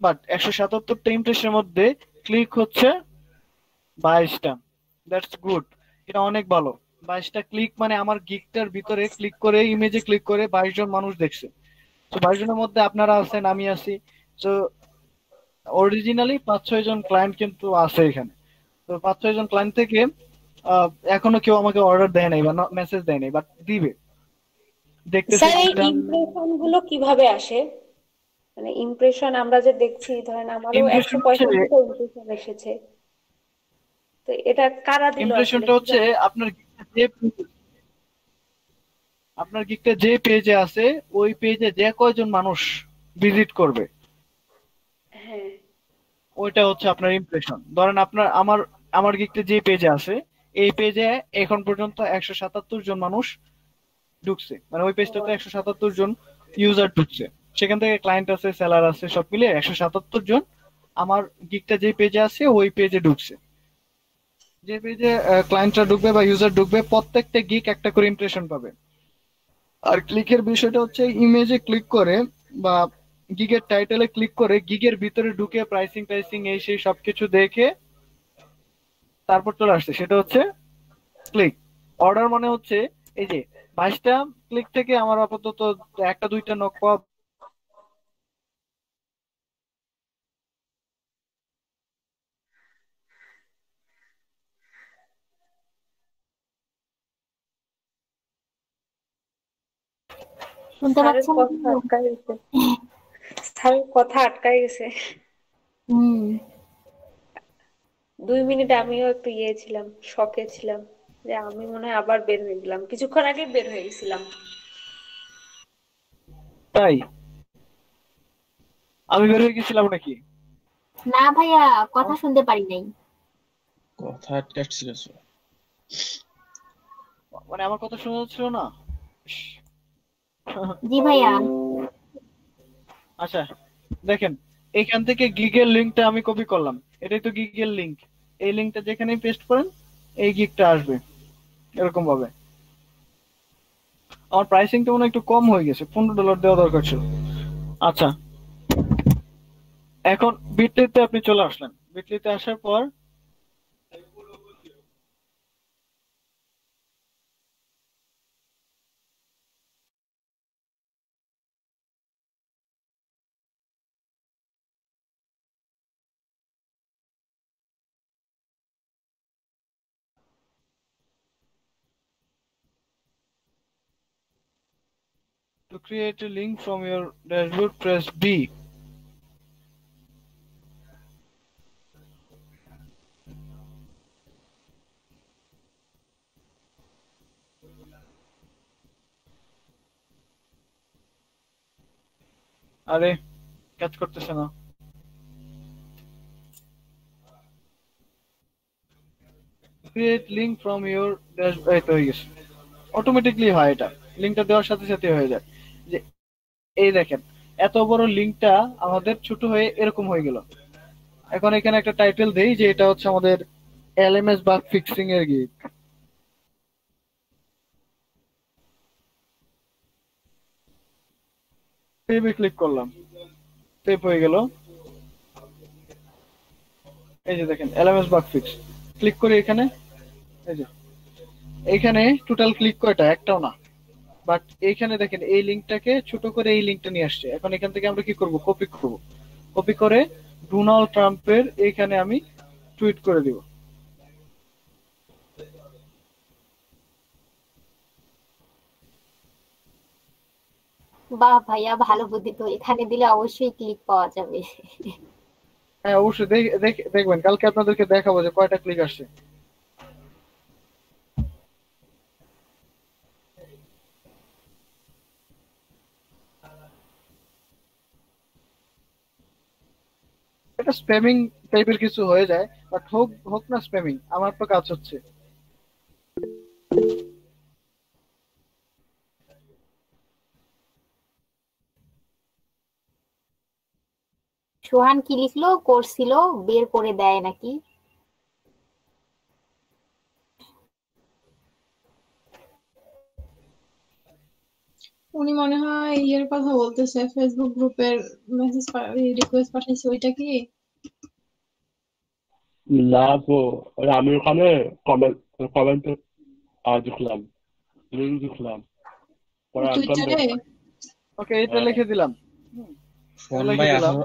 [SPEAKER 1] বাট 177টা ইমপ্রেশনের মধ্যে ক্লিক হচ্ছে 22টা। দ্যাটস গুড, এটা অনেক ভালো। 22টা ক্লিক মানে আমার গিকটার ভিতরে ক্লিক করে, ইমেজে ক্লিক করে 22 জন মানুষ দেখছে। তো 22 জনের মধ্যে আপনারা আছেন, আমি আছি। তো অরিজিনালি 5-6 জন ক্লায়েন্ট কিন্তু আছে এখানে। তো 5-6 জন ক্লায়েন্ট থেকে আহ, এখনো কেউ আমাকে অর্ডার দেয় নাই বা মেসেজ দেয় নাই, বাট দিবে, দেখতেছি
[SPEAKER 2] স্যার, এই
[SPEAKER 1] এটা।
[SPEAKER 2] ইমপ্রেশন গুলো কিভাবে আসে? মানে ইমপ্রেশন আমরা যে দেখছি, ধরেন আমারও
[SPEAKER 1] ইমপ্রেশন হচ্ছে,
[SPEAKER 2] 165টা ইমপ্রেশন এসেছে, তো এটা কারা দিল আসলে,
[SPEAKER 1] ইমপ্রেশনটা হচ্ছে
[SPEAKER 2] কিভাবে?
[SPEAKER 1] আপনার গিকটা যে পেজে আছে, ওই পেজে যে কয়জন মানুষ ভিজিট করবে, ওইটা হচ্ছে আপনার ইমপ্রেশন। ধরেন আপনার আমার আমার গিকটা যে পেজে আছে, এই পেজে এখন পর্যন্ত 177 জন মানুষ ঢুকছে, মানে ওই পেজটাতে 177 জন ইউজার ঢুকছে। সেখান থেকে ক্লায়েন্ট আছে, সেলার আছে, সব মিলিয়ে 177 জন আমার গিকটা যে পেজে আছে ওই পেজে ঢুকছে। যে পেজে ক্লায়েন্টরা ঢুকবে বা ইউজার ঢুকবে, প্রত্যেকটা গিক একটা করে ইমপ্রেশন পাবে। আর ক্লিকের বিষয়টা হচ্ছে ইমেজে ক্লিক করে বা গিগের টাইটেলে ক্লিক করে গিগের ভিতরে ঢুকে প্রাইসিং টাইসিং এই সেই সবকিছু দেখে তারপর চলে আসছে, সেটা হচ্ছে ক্লিক। অর্ডার মানে হচ্ছে এই যে 22টা ক্লিক থেকে আমার আপাতত একটা দুইটা নক পাওয়া।
[SPEAKER 6] শুনতে
[SPEAKER 2] স্যারের
[SPEAKER 6] পাচ্ছেন?
[SPEAKER 2] কথা আটকায় গেছে, স্যারের কথা আটকায় গেছে।
[SPEAKER 6] হুম।
[SPEAKER 2] 2 মিনিট আমিও একটু ছিলাম, শকে ছিলাম যে আমি মনে হয় আবার বের হয়ে গেলাম, কিছুক্ষণ আগে বের হয়ে গেছিলাম।
[SPEAKER 1] তাই আমি বের হয়ে গেছিলাম নাকি?
[SPEAKER 6] না ভাইয়া, কথা শুনতে পারি নাই।
[SPEAKER 3] কথা আটকাচ্ছিল।
[SPEAKER 1] মানে আমার কথা শোনা যাচ্ছিল না?
[SPEAKER 6] জি ভাইয়া।
[SPEAKER 1] আচ্ছা দেখেন, এখান থেকে গিগের লিংকটা আমি কপি করলাম, এটাই তো গিগের লিংক। এই লিংকটা যেখানেই পেস্ট করেন এই গিগটা আসবে এরকম ভাবে। আমার প্রাইসিংটা মনে হয় একটু কম হয়ে গেছে, $15 দেওয়া দরকার ছিল। আচ্ছা, এখন বিটলিতে আপনি চলে আসলেন। বিটলিতে আসার পর to create a link from your dashboard, press B. আরে কাজ করতেছে না। Create link from your dashboard, এই তো হয়ে গেছে। অটোমেটিকলি হয় এটা, লিংকটা দেওয়ার সাথে সাথে হয়ে যায়। যে এই দেখেন, এত বড় লিংকটা আমাদের ছোট হয়ে এরকম হয়ে গেল। এখন এখানে একটা টাইটেল দেই যে এটা হচ্ছে আমাদের এলএমএস বাগ ফিক্সিং এর গিগ। সেভে ক্লিক করলাম, সেভ হয়ে গেল। এই যে দেখেন এলএমএস বাগ ফিক্স, ক্লিক করি এখানে। এই যে এখানে টোটাল ক্লিক কয়টা? একটাও না। বাট এইখানে দেখেন এই লিংকটাকে ছোট করে এই লিংকটা নিয়ে আসছে। এখন এখান থেকে আমরা কি করব? কপি করব। কপি করে ডোনাল্ড ট্রাম্পের এইখানে আমি টুইট করে দিব।
[SPEAKER 6] বাহ ভাইয়া, ভালো বুদ্ধি তো। এখানে দিলে অবশ্যই ক্লিক পাওয়া যাবে।
[SPEAKER 1] হ্যাঁ অবশ্যই দেখবেন, কালকে আপনাদেরকে দেখাবো যে কয়টা ক্লিক আসছে। এটা স্প্যামিং টাইপের কিছু হয়ে যায়, বাট হোক হোক না স্প্যামিং, আমার তো কাজ হচ্ছে।
[SPEAKER 6] সোহান কি লিখলো? করছিল, বের করে দেয় নাকি?
[SPEAKER 5] উনি মনে হয় ইয়ের কথা বলতেছে, ফেসবুক গ্রুপের মেসেজ রিকোয়েস্ট পাঠাইছে, ওইটা কি?
[SPEAKER 7] না আপু, আমি ওখানে কমেন্ট কমেন্ট দেখলাম, লিঙ্ক দেখলাম, পরে একদম
[SPEAKER 5] টুইটারে?
[SPEAKER 1] ওকে, এটা লিখে দিলাম।
[SPEAKER 3] ফোন
[SPEAKER 1] লিখে
[SPEAKER 3] ভাই
[SPEAKER 1] দিলাম।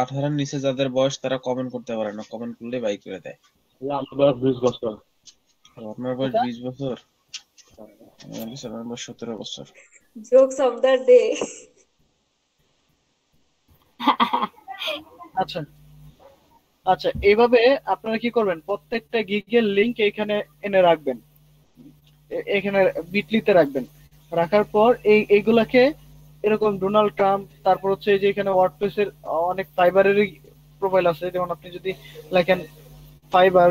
[SPEAKER 3] 18 নিচে যাদের বয়স তারা কমেন্ট করতে পারে না, কমেন্ট করলে বাই করে দেয়।
[SPEAKER 7] আমার বয়স 20 বছর।
[SPEAKER 3] আপনার বয়স 20 বছর, আমার বয়স 17 বছর।
[SPEAKER 2] Jokes of the day.
[SPEAKER 1] আচ্ছা আচ্ছা, এইভাবে আপনারা কি করবেন? প্রত্যেকটা গিগের লিংক এখানে এনে রাখবেন, এখানে বিটলিতে রাখবেন। রাখার পর এইগুলাকে এরকম ডোনাল্ড ট্রাম্প, তারপর হচ্ছে যে এখানে ওয়ার্ডপ্রেসের অনেক ফাইবারের প্রোফাইল আছে, যেমন আপনি যদি লেখেন ফাইবার,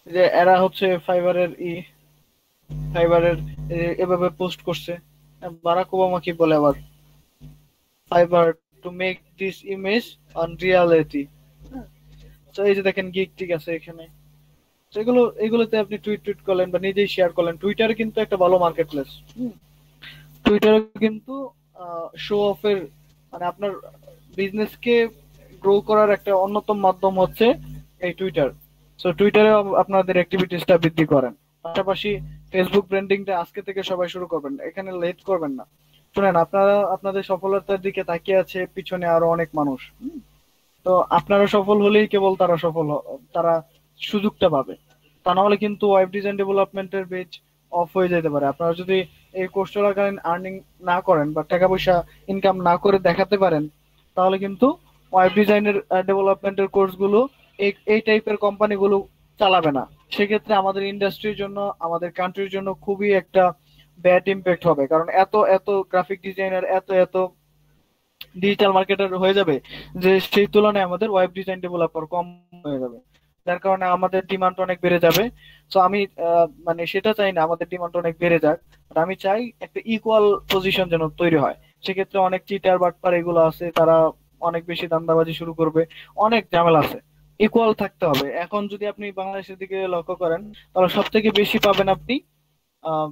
[SPEAKER 1] যে এরা হচ্ছে ফাইবারের এভাবে পোস্ট করছে। বারাক ওবামা কি বলে আবার, fibre to make this image on reality. তো এই যে দেখেন গিগ টিক আছে এখানে। তো এগুলোতে আপনি টুইট করলেন বা নিজেই শেয়ার করলেন। টুইটার কিন্তু একটা ভালো মার্কেট প্লেস। টুইটারে কিন্তু শো অফের মানে আপনার বিজনেসকে গ্রো করার একটা অন্যতম মাধ্যম হচ্ছে এই টুইটার। সো টুইটারে আপনাদের অ্যাক্টিভিটিসটা বৃদ্ধি করেন। পাশাপাশি ফেসবুক ব্র্যান্ডিংটা আজকে থেকে সবাই শুরু করবেন, এখানে লেট করবেন না। শুনেন, আপনারা আপনাদের সফলতার দিকে তাকিয়ে আছে পিছনে আরো অনেক মানুষ। তো আপনারা সফল হলেই কেবল তারা সুযোগটা পাবে। তা না হলে কিন্তু ওয়েব ডিজাইন ডেভেলপমেন্টের বেজ অফ হয়ে যেতে পারে। আপনারা যদি এই কোর্স চলাকালীন আর্নিং না করেন বা টাকা পয়সা ইনকাম না করে দেখাতে পারেন, তাহলে কিন্তু ওয়েব ডিজাইনের ডেভেলপমেন্টের কোর্সগুলো এই টাইপের কোম্পানিগুলো চালাবে না। সেক্ষেত্রে আমাদের ইন্ডাস্ট্রির জন্য, আমাদের কান্ট্রির জন্য খুবই একটা ব্যাড ইম্প্যাক্ট হবে। কারণ এত এত গ্রাফিক ডিজাইনার, এত এত ডিজিটাল মার্কেটার হয়ে যাবে যে সেই তুলনায় আমাদের ওয়েব ডিজাইন ডেভেলপার কম হয়ে যাবে, যার কারণে আমাদের ডিমান্ড অনেক বেড়ে যাবে। তো আমি মানে সেটা চাই না আমাদের ডিমান্ড অনেক বেড়ে যাক, বাট আমি চাই একটা ইকুয়াল পজিশন যেন তৈরি হয়। সেক্ষেত্রে অনেক চিটার বাটপার এগুলো আছে, তারা অনেক বেশি দান্দাবাজি শুরু করবে, অনেক ঝামেলা আছে। ইকুয়াল থাকতে হবে। এখন যদি আপনি বাংলাদেশের দিকে লক্ষ্য করেন, তাহলে সব থেকে বেশি পাবেন আপনি আহ,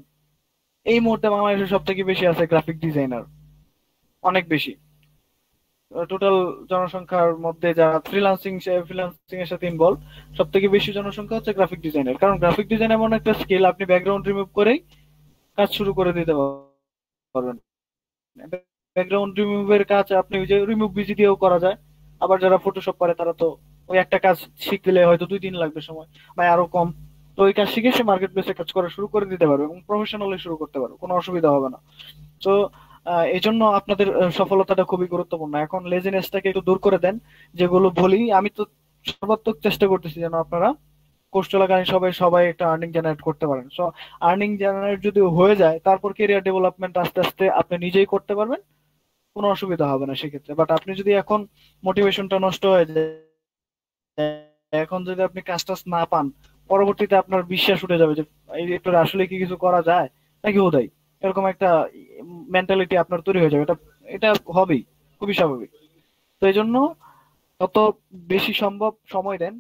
[SPEAKER 1] এই মুহূর্তে বাংলাদেশে সব থেকে বেশি আছে গ্রাফিক ডিজাইনার, অনেক বেশি। টোটাল জনসংখ্যার মধ্যে যারা ফ্রিল্যান্সিং এর সাথে ইনভলভ, সব থেকে বেশি জনসংখ্যা হচ্ছে গ্রাফিক ডিজাইনার। কারণ গ্রাফিক ডিজাইন এমন একটা স্কিল, আপনি ব্যাকগ্রাউন্ড রিমুভ করেই কাজ শুরু করে দিতে পারবেন। ব্যাকগ্রাউন্ড রিমুভের কাজ আপনি ওই যে রিমুভ বিজি দিয়েও করা যায়। আবার যারা ফটোশপ পারে তারা তো ওই একটা কাজ শিখলে হয়তো 2 দিন লাগবে সময় বা আরো কম। তো ওই কাজ শিখে সে মার্কেট প্লেসে কাজ করা শুরু করে দিতে পারবে এবং প্রফেশনালি শুরু করতে পারবে, কোনো অসুবিধা হবে না। তো এই জন্য আপনাদের সফলতাটা খুবই গুরুত্বপূর্ণ। এখন লেজিনেসটাকে একটু দূর করে দেন। যেগুলো বলি আমি তো সর্বাত্মক চেষ্টা করতেছি যেন আপনারা কোর্স চলাকালীন সবাই একটা আর্নিং জেনারেট করতে পারেন। সো আর্নিং জেনারেট যদি হয়ে যায়, তারপর ক্যারিয়ার ডেভেলপমেন্ট আস্তে আস্তে আপনি নিজেই করতে পারবেন, কোনো অসুবিধা হবে না সেক্ষেত্রে। বাট আপনি যদি এখন মোটিভেশনটা নষ্ট হয়ে যায়, এখন যদি আপনি কাজ টাজ না পান, পরবর্তীতে আপনার বিশ্বাস উঠে যাবে যে এই একটু আসলে কি কিছু করা যায় নাকি হুদাই, এরকম একটা মেন্টালিটি আপনার তৈরি হয়ে যাবে। এটা এটা হবেই, খুবই স্বাভাবিক। তো এই জন্য যত বেশি সম্ভব সময় দেন,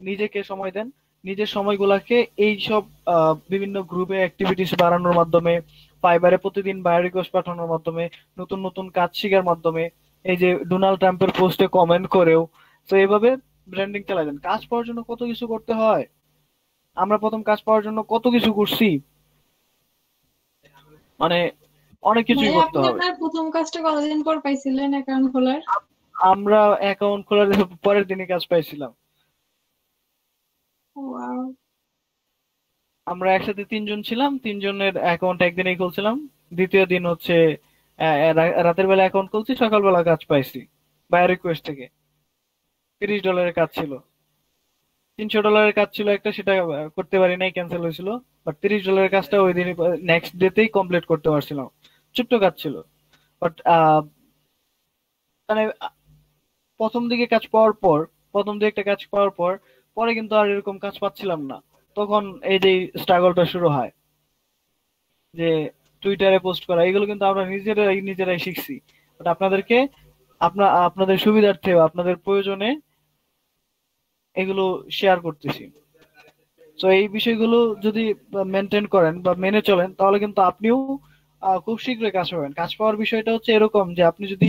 [SPEAKER 1] নিজেকে সময় দেন। নিজের সময়গুলাকে এই সব বিভিন্ন গ্রুপে অ্যাক্টিভিটিস বাড়ানোর মাধ্যমে, ফাইবারে প্রতিদিন বায়ো রিকোয়েস্ট পাঠানোর মাধ্যমে, নতুন নতুন কাজ শেখার মাধ্যমে, এই যে ডোনাল্ড ট্রাম্পের পোস্টে কমেন্ট করেও, তো এইভাবে ব্র্যান্ডিং চালাই দেন। কাজ পাওয়ার জন্য কত কিছু করতে হয়। আমরা প্রথম কাজ পাওয়ার জন্য কত কিছু করছি, মানে অনেক কিছুই
[SPEAKER 5] ভাইয়া,
[SPEAKER 1] করতে
[SPEAKER 5] আপনি
[SPEAKER 1] হবে।
[SPEAKER 5] আপনার প্রথম কাজটা কতদিন পর পাইছিলেন অ্যাকাউন্ট খোলার?
[SPEAKER 1] আমরা অ্যাকাউন্ট খোলার পরের দিনই কাজ পাইছিলাম।
[SPEAKER 5] ওয়াও।
[SPEAKER 1] আমরা একসাথে 3 জন ছিলাম, 3 জনের অ্যাকাউন্ট একদিনেই খুলছিলাম। দ্বিতীয় দিন হচ্ছে রাতের বেলা অ্যাকাউন্ট খুলছি, সকালবেলা কাজ পাইছি বায়ার রিকোয়েস্ট থেকে। $30 কাজ ছিল, $300 কাজ ছিল একটা, সেটা করতে পারি নাই, ক্যান্সেল হয়েছিল। বাট $30 কাজটা ওই দিন নেক্সট ডেতেই কমপ্লিট করতে পারছিলাম। ছোট্ট কাজ ছিল, বাট মানে প্রথম দিকে কাজ পাওয়ার পর, প্রথম দিকে একটা কাজ পাওয়ার পর পরে কিন্তু আর এরকম কাজ পাচ্ছিলাম না। তখন এই যে স্ট্রাগলটা শুরু হয়, যে টুইটারে পোস্ট করা, এগুলো কিন্তু আমরা নিজেরাই শিখছি। বাট আপনাদেরকে আপনাদের সুবিধার্থে বা আপনাদের প্রয়োজনে এগুলো শেয়ার করতেছি। তো এই বিষয়গুলো যদি মেনটেন করেন বা মেনে চলেন, তাহলে কিন্তু আপনিও খুব শীঘ্রই কাজ পাবেন। কাজ পাওয়ার বিষয়টা হচ্ছে এরকম যে আপনি যদি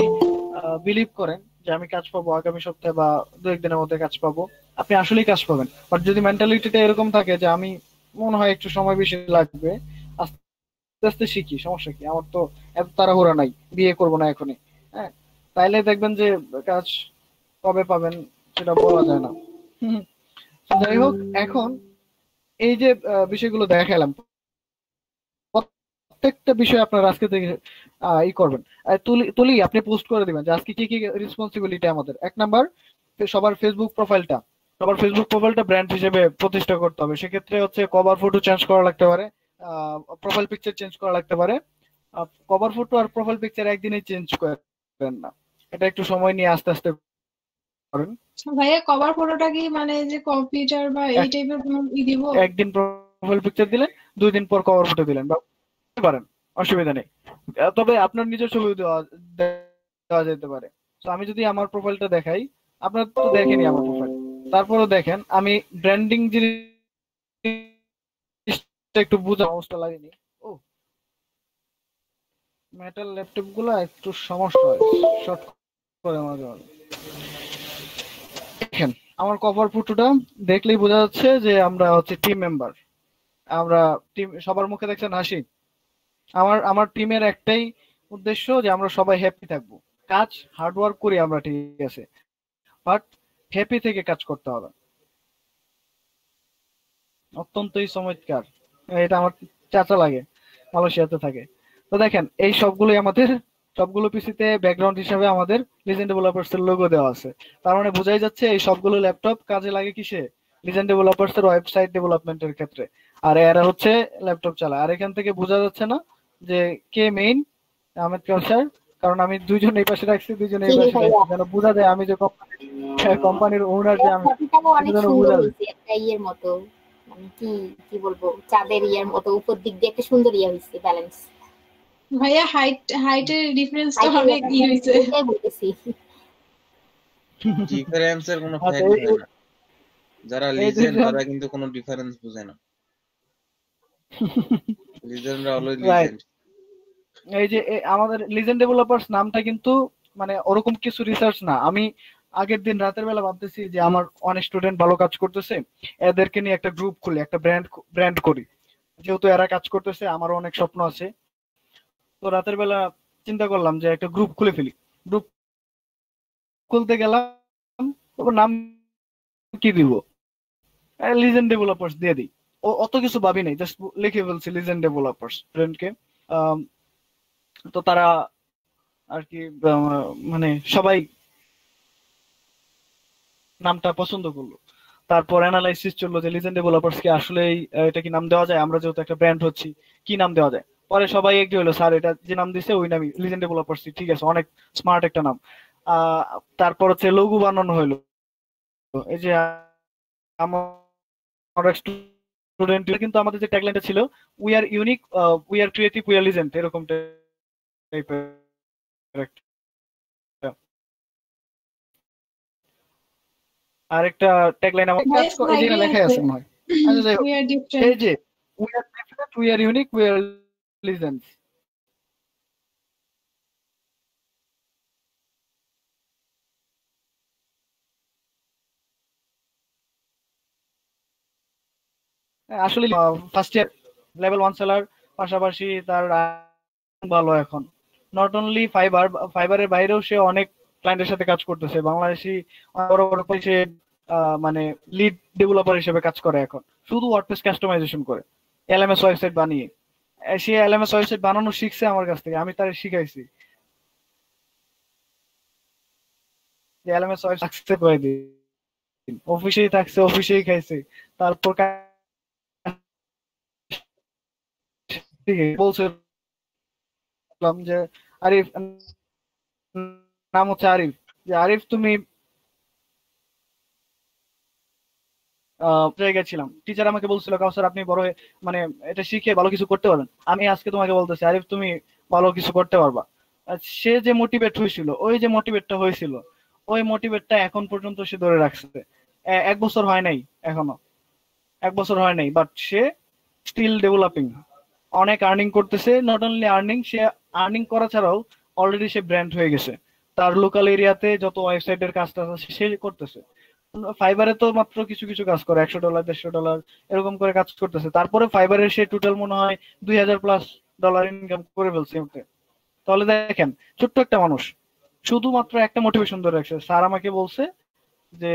[SPEAKER 1] বিলিভ করেন যে আমি কাজ পাবো আগামী সপ্তাহে বা 2-1 দিনের মধ্যে কাজ পাবো, আপনি আসলেই কাজ পাবেন। বাট যদি মেন্টালিটিটা এরকম থাকে যে আমি মনে হয় একটু সময় বেশি লাগবে, আস্তে আস্তে শিখি, সমস্যা কি, আমার তো এত তাড়াহুড়া নাই, বিয়ে করবো না এখনই, হ্যাঁ, তাইলে দেখবেন যে কাজ কবে পাবেন সেটা বলা যায় না। তো যাই হোক, এখন এই যে বিষয়গুলো দেখালাম, প্রত্যেকটা বিষয় আপনার আজকে থেকে করবেন। তুলি আপনি পোস্ট করে দিবেন যে আজকে কি কি রেসপন্সিবিলিটি আমাদের। 1 নাম্বার, সবার ফেসবুক প্রোফাইলটা ব্র্যান্ড হিসেবে প্রতিষ্ঠা করতে হবে। সেক্ষেত্রে হচ্ছে কভার ফটো চেঞ্জ করা লাগতে পারে, প্রোফাইল পিকচার চেঞ্জ করা লাগতে পারে, কভার ফটো আর প্রোফাইল পিকচার একদিনে চেঞ্জ করেন না, এটা একটু সময় নিয়ে আস্তে আস্তে করেন।
[SPEAKER 5] ভাইয়া কভার ফটোটা কি মানে যে কম্পিউটার বা এই
[SPEAKER 1] এক-
[SPEAKER 5] টাইপের কোনো দিব?
[SPEAKER 1] একদিন প্রোফাইল পিকচার দিলেন, 2 দিন পর কভার ফটো দিলেন, বা করতে পারেন, অসুবিধা নেই। তবে আপনার নিজের ছবি দেওয়া যেতে পারে। তো আমি যদি আমার প্রোফাইলটা দেখাই, আপনার তো দেখেনি আমার প্রোফাইল, তারপরেও দেখেন আমি ব্র্যান্ডিং জিনিসটা একটু বুঝা অবস্থা লাগেনি। ও, মেটাল ল্যাপটপ গুলা একটু সমস্যা হয়, শর্ট করে মাঝে মাঝে। দেখেন আমার কভার ফটোটা দেখলেই বোঝা যাচ্ছে যে আমরা হচ্ছে টিম মেম্বার। আমরা টিম, সবার মুখে দেখছেন হাসি। আমার টিমের একটাই উদ্দেশ্য যে আমরা সবাই হ্যাপি থাকবো। কাজ হার্ড ওয়ার্ক করি আমরা, ঠিক আছে, বাট হ্যাপি থেকে কাজ করতে হবে। অত্যন্তই চমৎকার, এটা আমার চাচা লাগে, মালয়েশিয়াতে থাকে। তো দেখেন এই সবগুলো পিসিতে ব্যাকগ্রাউন্ড হিসাবে আমাদের লিজেন্ড ডেভেলপার্স এর লোগো দেওয়া আছে। তার মানে বোঝাই যাচ্ছে এই সবগুলো ল্যাপটপ কাজে লাগে কিসে? লিজেন্ড ডেভেলপার্স এর ওয়েবসাইট ডেভেলপমেন্টের ক্ষেত্রে। আর এরা হচ্ছে ল্যাপটপ চালায়। আর এখান থেকে বোঝা যাচ্ছে না যে কে মেইন? আহমেদ কাউসার। কারণ আমি দুইজন এই পাশে রাখছি, দুইজন এই
[SPEAKER 6] জি
[SPEAKER 1] পাশে
[SPEAKER 6] ভাইয়া,
[SPEAKER 1] রাখছি, যেন বোঝা যায় আমি যে কোম্পানির ওনার, যে আমি,
[SPEAKER 6] ছবিটাও
[SPEAKER 1] এটা
[SPEAKER 6] অনেক
[SPEAKER 1] যেন
[SPEAKER 6] সুন্দর
[SPEAKER 1] বোঝা যায়।
[SPEAKER 6] হয়েছে, একটা ইয়ের মতো, মানে কি কি বলবো, চাঁদের ইয়ের মতো উপর দিক দিয়ে একটা সুন্দর ইয়ে হয়েছে, ব্যালেন্স।
[SPEAKER 5] ভাইয়া হাইটের ডিফারেন্সটা
[SPEAKER 6] হাইটের
[SPEAKER 5] অনেক হয়েছে।
[SPEAKER 6] এটাই বলতেছি।
[SPEAKER 3] ডিফারেন্সের কোনো
[SPEAKER 1] আচ্ছা,
[SPEAKER 3] ফ্যাক্ট হয় না। যারা
[SPEAKER 1] এই
[SPEAKER 3] লিজেন্ড
[SPEAKER 1] দুইজন,
[SPEAKER 3] তারা কিন্তু কোনো ডিফারেন্স বুঝে না। লিজেন্ডরা অলওয়েজ
[SPEAKER 1] রাইট।
[SPEAKER 3] লিজেন্ড।
[SPEAKER 1] এই যে আমাদের লিজেন্ড ডেভেলপার্স নামটা কিন্তু মানে ওরকম কিছু রিসার্চ না। আমি আগের দিন রাতের বেলা ভাবতেছি যে আমার অনেক স্টুডেন্ট ভালো কাজ করতেছে, এদেরকে নিয়ে একটা গ্রুপ খুলে একটা ব্র্যান্ড করি। যেহেতু এরা কাজ করতেছে, আমারও অনেক স্বপ্ন আছে। তো রাতের বেলা চিন্তা করলাম যে একটা গ্রুপ খুলে ফেলি। গ্রুপ খুলতে গেলাম, ওর নাম কি দিব? লিজেন্ড ডেভেলপার্স দিয়ে দিই। অত কিছু ভাবি নাই, জাস্ট লিখে ফেলছি লিজেন্ড ডেভেলপার্স ফ্রেন্ডকে। তো তারা আর কি মানে সবাই নামটা পছন্দ করলো। তারপর অ্যানালাইসিস চললো যে লিজেন্ড ডেভেলপার্স কি আসলেই এটা কি নাম দেওয়া যায়, আমরা যেহেতু একটা ব্র্যান্ড হচ্ছি, কি নাম দেওয়া যায়। পরে সবাই এগ্রি হলো, স্যার এটা যে নাম দিছে ওই নামই, লিজেন্ড ডেভেলপার্স, ঠিক আছে, অনেক স্মার্ট একটা নাম। আহ তারপর হচ্ছে লোগো বানানো হলো। এই যে আমার স্টুডেন্ট, কিন্তু আমাদের যে ট্যাগলাইনটা ছিল, we are unique, we are creative, we are legend, এরকম টাইপের একটা। আরেকটা ট্যাগলাইন আমার
[SPEAKER 5] ভাইয়া
[SPEAKER 1] এই যে
[SPEAKER 5] স্লাইডে
[SPEAKER 1] লেখাই
[SPEAKER 5] আছে
[SPEAKER 1] আছে মনে হয়। আচ্ছা যাই হোক,
[SPEAKER 5] উই আর
[SPEAKER 1] এই
[SPEAKER 5] ডিফারেন্ট।
[SPEAKER 1] যে we are different, we are unique, we are legends. আসলে ফার্স্ট ইয়ার লেভেল 1 সেলার, পাশাপাশি তার ভালো এখন। নট অনলি ফাইবারের বাইরেও সে অনেক ক্লায়েন্টের সাথে কাজ করতেছে। বাংলাদেশি বড় বড় সে মানে লিড ডেভেলপার হিসেবে কাজ করে এখন, শুধু ওয়ার্ডপ্রেস কাস্টমাইজেশন করে, এলএমএস ওয়েবসাইট বানিয়ে। সে এলএমএস ওয়েবসাইট বানানো শিখছে আমার কাছ থেকে, আমি তারে শিখাইছি যে এলএমএস ওয়েবসাইট সাকসেস করে দিই। অফিসেই থাকছে, অফিসেই খাইছে। তারপর বলছিলাম যে আরিফ, নাম হচ্ছে আরিফ, যে আরিফ তুমি জায়গায় ছিলাম, টিচার আমাকে বলছিল কাউসার আপনি বড় হয়ে মানে এটা শিখে ভালো কিছু করতে পারবেন। আমি আজকে তোমাকে বলতেছি আরিফ তুমি ভালো কিছু করতে পারবা। আর সে যে মোটিভেট হয়েছিল, ওই যে মোটিভেটটা হয়েছিল, ওই মোটিভেটটা এখন পর্যন্ত সে ধরে রাখছে। 1 বছর হয় নাই এখনো, 1 বছর হয় নাই, বাট সে স্টিল ডেভেলপিং, অনেক আর্নিং করতেছে। Not only earning, say earning করা ছাড়াও অলরেডি সে ব্র্যান্ড হয়ে গেছে। তার লোকাল এরিয়াতে যত ওয়েবসাইটের কাজটা আছে সে করতেছে। ফাইবারে তো মাত্র কিছু কিছু কাজ করে, $100 $150 এরকম করে কাজ করতেছে। তারপরে ফাইবারে সে টোটাল মনে হয় $2000+ ইনকাম করে ফেলছে এই মুহূর্তে। তাহলে দেখেন, ছোট্ট একটা মানুষ শুধুমাত্র একটা মোটিভেশন ধরে রাখছে। স্যার আমাকে বলছে যে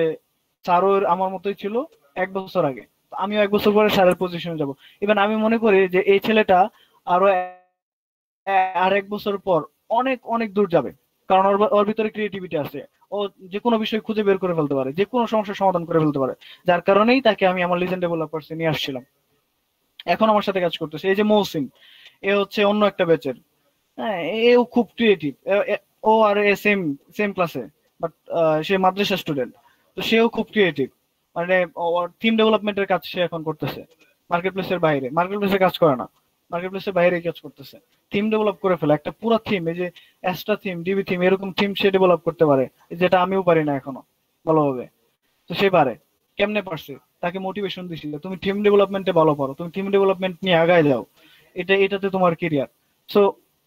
[SPEAKER 1] স্যারও আমার মতোই ছিল 1 বছর আগে, আমিও 1 বছর পরে স্যারের পজিশনে যাব। ইভেন আমি মনে করি যে এই ছেলেটা আরো আর 1 বছর পর অনেক অনেক দূর যাবে, কারণ ওর ভিতরে ক্রিয়েটিভিটি আছে। ও যে কোনো বিষয় খুঁজে বের করে ফেলতে পারে, যে কোনো সমস্যার সমাধান করে ফেলতে পারে। যার কারণেই তাকে আমি আমার লিজেন্ড ডেভেলপার্স নিয়ে আসছিলাম, এখন আমার সাথে কাজ করতেছে। এই যে মৌসিন, এ হচ্ছে অন্য একটা ব্যাচের, হ্যাঁ, এও খুব ক্রিয়েটিভ। ও আর এ সেম সেম ক্লাসে, বাট সে মাদ্রাসা স্টুডেন্ট, তো সেও খুব ক্রিয়েটিভ। মানে ওর থিম ডেভেলপমেন্টের কাজ সে এখন করতেছে মার্কেট প্লেসের বাইরে, মার্কেট প্লেসে কাজ করে না, মার্কেট প্লেসের বাইরে কাজ করতেছে। থিম ডেভেলপ করে ফেলে একটা পুরো থিম, এই যে অ্যাস্ট্রা থিম, ডিবি থিম, এরকম থিম সে ডেভেলপ করতে পারে, যেটা আমিও পারি না এখনো ভালোভাবে। তো সে পারে। কেমনে পারছে? তাকে মোটিভেশন দিছিল, তুমি টিম ডেভেলপমেন্টে ভালো পারো, তুমি টিম ডেভেলপমেন্ট নিয়ে আগায় যাও, এটাতে তোমার কেরিয়ার। সো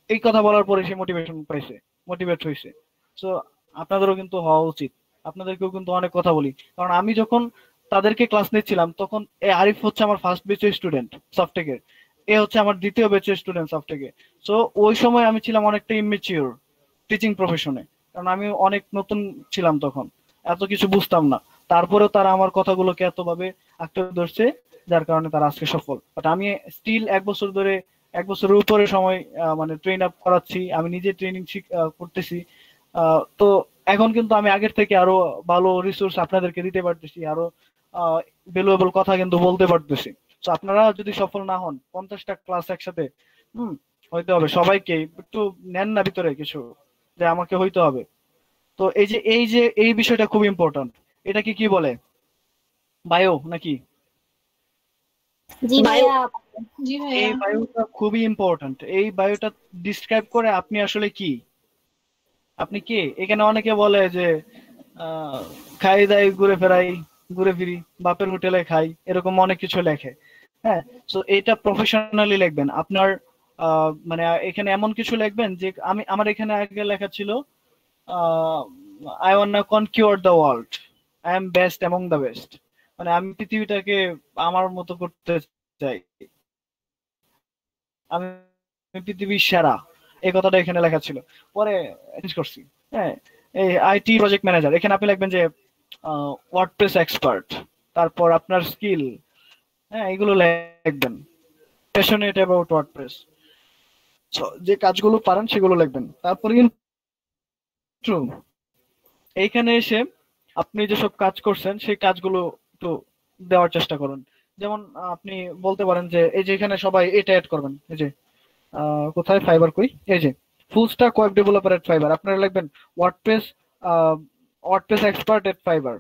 [SPEAKER 1] এই কথা বলার পরে সে মোটিভেশন পাইছে, মোটিভেট হয়েছে। সো আপনাদেরও কিন্তু হওয়া উচিত। আপনাদেরকেও কিন্তু অনেক কথা বলি, কারণ আমি যখন তাদেরকে ক্লাস নিচ্ছিলাম তখন এ আরিফ হচ্ছে আমার ফার্স্ট বেচের স্টুডেন্ট সফটেকের, এ হচ্ছে আমার দ্বিতীয় বেচের স্টুডেন্ট সফটেকে। সো ওই সময় আমি ছিলাম অনেকটা ইমেচিওর টিচিং প্রফেশনে, কারণ আমি অনেক নতুন ছিলাম তখন, এত কিছু বুঝতাম না। তারপরেও তারা আমার কথাগুলোকে এতভাবে আঁকড়ে ধরছে, যার কারণে তারা আজকে সফল। বাট আমি স্টিল 1 বছর ধরে, 1 বছরের উপরে সময় মানে ট্রেন আপ করাচ্ছি, আমি নিজে ট্রেনিং করতেছি। তো এখন কিন্তু আমি আগের থেকে আরো ভালো রিসোর্স আপনাদেরকে দিতে পারতেছি, আরো ভ্যালুয়েবল কথা কিন্তু বলতে পারতেছি। তো আপনারা যদি সফল না হন, 50টা ক্লাস একসাথে হইতে হবে সবাইকে, একটু নেন না ভিতরে কিছু যে আমাকে হইতে হবে। তো এই যে এই বিষয়টা খুব ইম্পর্ট্যান্ট। এটাকে কি বলে, বায়ো নাকি?
[SPEAKER 6] জি
[SPEAKER 2] বায়ো।
[SPEAKER 6] ভাইয়া।
[SPEAKER 5] জি
[SPEAKER 1] এই
[SPEAKER 5] ভাইয়া।
[SPEAKER 1] বায়োটা খুবই ইম্পর্ট্যান্ট। এই বায়োটা ডিসক্রাইব করে আপনি আসলে কি, আপনি কে। এখানে অনেকে বলে যে খাই দাই ঘুরে ফেরাই, ঘুরে ফিরি, বাপের হোটেলে খাই, এরকম অনেক কিছু লেখে। হ্যাঁ, তো এটা প্রফেশনালি লিখবেন আপনার। মানে এখানে এমন কিছু লিখবেন যে আমার এখানে আগে লেখা ছিল I ওয়ান্না conquer the world, I am best among the best. মানে আমি পৃথিবীটাকে আমার মতো করতে চাই, আমি পৃথিবীর সেরা, এই কথাটা এখানে লেখা ছিল। পরে চেঞ্জ করছি। হ্যাঁ, এই আইটি প্রজেক্ট ম্যানেজার, এখানে আপনি লিখবেন যে ওয়ার্ডপ্রেস এক্সপার্ট, তারপর আপনার স্কিল, হ্যাঁ এগুলো লিখবেন, প্যাশনেট অ্যাবাউট ওয়ার্ডপ্রেস, যে কাজগুলো পারেন সেগুলো লিখবেন। তারপরে কিন্তু এইখানে এসে আপনি যেসব কাজ করছেন সেই কাজগুলো একটু দেওয়ার চেষ্টা করুন। যেমন আপনি বলতে পারেন যে এই যে এখানে সবাই এটা অ্যাড করবেন, এই যে কোথায় ফাইবার কই, এই যে ফুল স্ট্যাক ওয়েব ডেভেলপার এট ফাইবার, আপনারা লিখবেন ওয়ার্ডপ্রেস ওয়ার্ডপ্রেস এক্সপার্ট এট ফাইবার।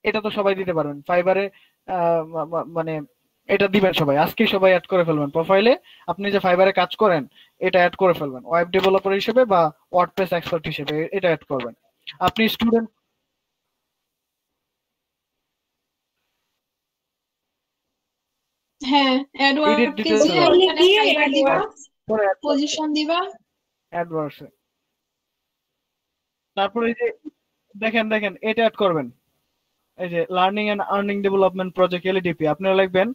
[SPEAKER 1] এটা তো সবাই দিতে পারবেন ফাইবারে, মানে এটা দিবেন সবাই, আজকে সবাই অ্যাড করে ফেলবেন প্রোফাইলে। আপনি যে ফাইবারে কাজ করেন এটা অ্যাড করে ফেলবেন, ওয়েব ডেভেলপার হিসেবে বা ওয়ার্ডপ্রেস এক্সপার্ট হিসেবে এটা অ্যাড করবেন। আপনি স্টুডেন্ট,
[SPEAKER 5] হ্যাঁ,
[SPEAKER 1] এডিট
[SPEAKER 5] অ্যাডওয়ার্ডকে
[SPEAKER 1] ডিটেলস
[SPEAKER 5] যে
[SPEAKER 2] ওখানে
[SPEAKER 5] ওখানে
[SPEAKER 2] গিয়ে
[SPEAKER 5] ফাইবার
[SPEAKER 2] add
[SPEAKER 5] দিবা,
[SPEAKER 2] words,
[SPEAKER 1] পরে
[SPEAKER 5] পজিশন দিবা।
[SPEAKER 1] অ্যাডভার্সে, তারপরে এই যে দেখেন দেখেন এটা অ্যাড করবেন, এই যে learning and earning development project LDP, আপনারা লিখবেন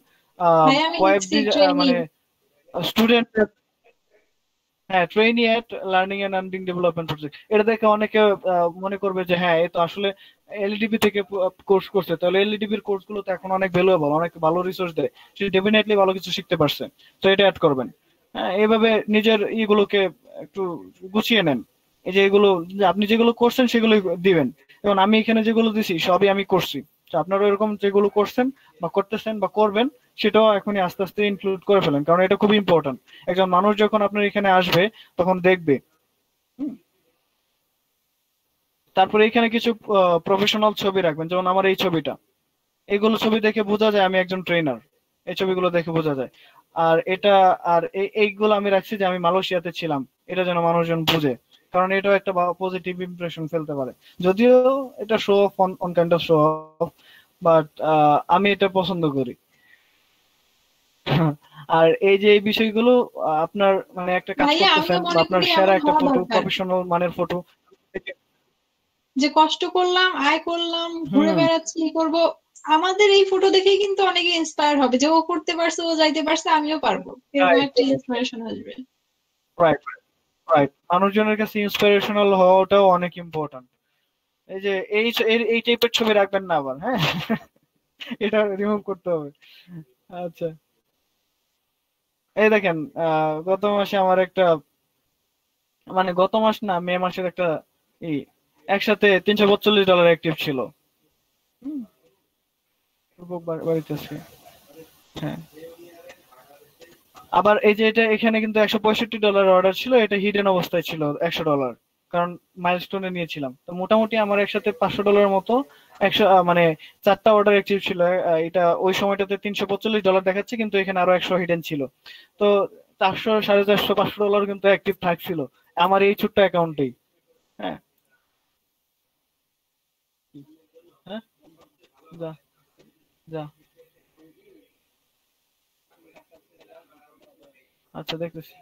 [SPEAKER 5] ভাই আমি
[SPEAKER 1] ওয়েব
[SPEAKER 5] লিখছি ট্রেনিং।
[SPEAKER 1] মানে স্টুডেন্ট, হ্যাঁ trainee at learning and earning development project. এটা দেখে অনেকে মনে করবে যে হ্যাঁ এ তো আসলে এলডিপি থেকে কোর্স করছে, তাহলে এলডিপির কোর্স গুলো তো এখন অনেক ভ্যালুয়েবল, অনেক ভালো রিসোর্স দেয়, সে ডেফিনেটলি ভালো কিছু শিখতে পারছে। তো এটা অ্যাড করবেন। হ্যাঁ, এইভাবে নিজের ইগুলোকে একটু গুছিয়ে নেন। এই যে এগুলো যে আপনি যেগুলো করছেন সেগুলো দিবেন। যেমন আমি এখানে যেগুলো দিছি সবই আমি করছি, তো আপনারা এরকম যেগুলো করছেন বা করতেছেন বা করবেন সেটাও এখনই আস্তে আস্তে ইনক্লুড করে ফেলেন, কারণ এটা খুব ইম্পর্টেন্ট। একজন মানুষ যখন আপনার এখানে আসবে তখন দেখবে। তারপরে এখানে কিছু প্রফেশনাল ছবি রাখবেন, যেমন আমার এই ছবিটা, এগুলো ছবি দেখে বোঝা যায় আমি একজন ট্রেনার, এই ছবিগুলো দেখে বোঝা যায়। আর এটা, আর এইগুলো আমি রাখছি যে আমি মালয়েশিয়াতে ছিলাম, এটা যেন মানুষজন বুঝে, কারণ এটাও একটা পজিটিভ ইমপ্রেশন ফেলতে পারে। যদিও এটা show off, on kind of show off, but আমি এটা পছন্দ করি। আর এই যে এই বিষয়গুলো আপনার মানে একটা কাজ
[SPEAKER 5] ভাইয়া
[SPEAKER 1] করতেছেন
[SPEAKER 5] আমিও
[SPEAKER 1] বা
[SPEAKER 5] মনে
[SPEAKER 1] আপনার
[SPEAKER 5] করি
[SPEAKER 1] সেরা
[SPEAKER 5] এমন
[SPEAKER 1] একটা
[SPEAKER 5] হওয়া
[SPEAKER 1] ফটো,
[SPEAKER 5] দরকার
[SPEAKER 1] প্রফেশনাল মানের ফটো।
[SPEAKER 5] যে কষ্ট করলাম, আয় করলাম, ঘুরে
[SPEAKER 1] হুম,
[SPEAKER 5] বেড়াচ্ছি, এই করব। আমাদের এই ফটো দেখেই কিন্তু অনেকে ইন্সপায়ার হবে যে ও করতে পারছে, ও যাইতে পারছে, আমিও পারবো, এরকম
[SPEAKER 1] রাইট
[SPEAKER 5] একটা ইন্সপিরেশন আসবে।
[SPEAKER 1] Right right. মানুষজনের কাছে ইন্সপিরেশনাল হওয়াটাও অনেক ইম্পর্ট্যান্ট। এই যে এই টাইপের ছবি রাখবেন না আবার, হ্যাঁ এটা রিমুভ করতে হবে। আচ্ছা, এই দেখেন গত মাসে আমার একটা, মানে গত মাস না, মে মাসের একটা এই একসাথে $342 অ্যাক্টিভ ছিল। হুম, বাড়িতে আছে। হ্যাঁ, আবার এই যে এটা এখানে কিন্তু $165 অর্ডার ছিল, এটা হিডেন অবস্থায় ছিল $100, কারণ মাইলস্টোনে নিয়েছিলাম। তো মোটামুটি আমার একসাথে $500 মতো 100 মানে 4টা অর্ডার অ্যাচিভ ছিল। এটা ওই সময়টাতে $345 দেখাচ্ছে, কিন্তু এখানে আরো 100 হিডেন ছিল। তো 400, 450, $500 কিন্তু অ্যাক্টিভ থাকছিল আমার এই ছোট্ট অ্যাকাউন্টেই। হ্যাঁ হ্যাঁ, যা যা, আচ্ছা দেখতেছি।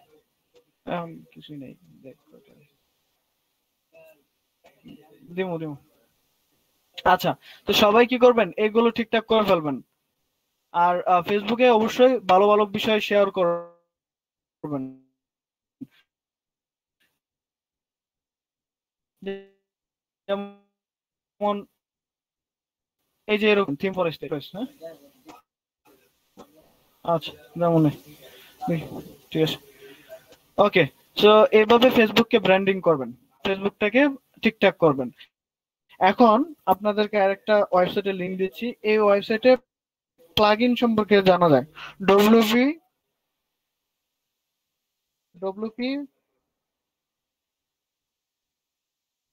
[SPEAKER 1] এখন কিছুই নেই, দেখ দিমু দিমু। আচ্ছা, তো সবাই কি করবেন, এগুলো ঠিকঠাক করে ফেলবেন। আর ফেসবুকে অবশ্যই ভালো ভালো বিষয় শেয়ার করবেন। যেমন এই যে এরকম থিম ফরেস্ট, হ্যাঁ আচ্ছা যেমন ঠিক আছে, ওকে। সো এইভাবে ফেসবুককে ব্র্যান্ডিং করবেন, ফেসবুকটাকে ঠিকঠাক করবেন। এখন আপনাদেরকে আরেকটা ওয়েবসাইটের লিংক দিচ্ছি। এই ওয়েবসাইটে প্লাগইন সম্পর্কে জানা যায়। WP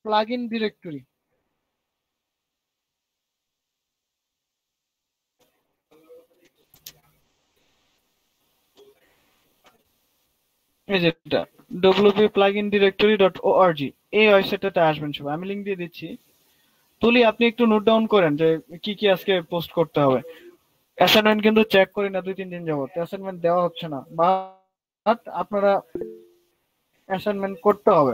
[SPEAKER 1] plugin directory. এই যেটা wp-plugindirectory.org, এই ওয়েবসাইটটাতে আসবেন সবাই। আমি লিংক দিয়ে দিচ্ছি। তুলি, আপনি একটু নোট ডাউন করেন যে কি কি আজকে পোস্ট করতে হবে। অ্যাসাইনমেন্ট কিন্তু চেক করি না 2-3 দিন যাবত, অ্যাসাইনমেন্ট দেওয়া হচ্ছে না, বাট আপনারা অ্যাসাইনমেন্ট করতে হবে।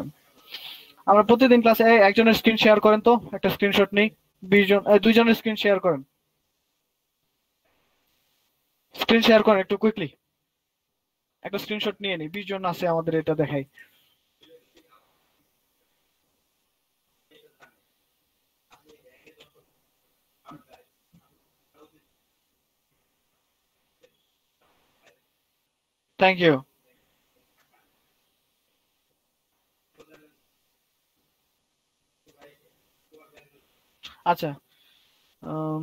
[SPEAKER 1] আমরা প্রতিদিন ক্লাসে একজনের স্ক্রিন শেয়ার করেন তো, একটা স্ক্রিনশট নেই। 20 জন, 2 জনের স্ক্রিন শেয়ার করেন, স্ক্রিন শেয়ার করেন একটু কুইকলি, একটা স্ক্রিনশট নিয়ে নিই। 20 জন আছে আমাদের, এটা দেখাই। Thank you. আচ্ছা, আম,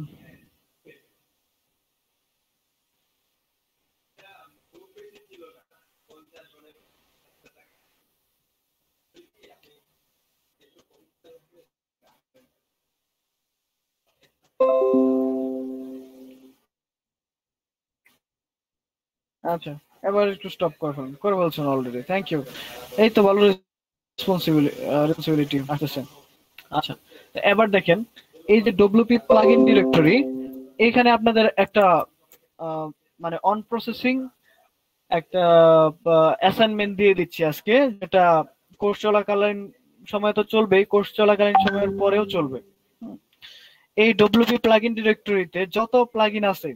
[SPEAKER 1] আচ্ছা এবার একটু স্টপ করে ফেলুন, করে ফেলছেন অলরেডি, থ্যাংক ইউ। এই তো ভালো রেসপন্সিবিলিটি আসছে। আচ্ছা, তো এবার দেখেন, এই যে ডব্লিউপি প্লাগইন ডিরেক্টরি, এখানে আপনাদের একটা মানে অন প্রসেসিং একটা অ্যাসাইনমেন্ট দিয়ে দিচ্ছি আজকে, যেটা কোর্স চলাকালীন সময় তো চলবেই, কোর্স চলাকালীন সময়ের পরেও চলবে। এই ডব্লিউপি প্লাগইন ডিরেক্টরিতে যত প্লাগইন আছে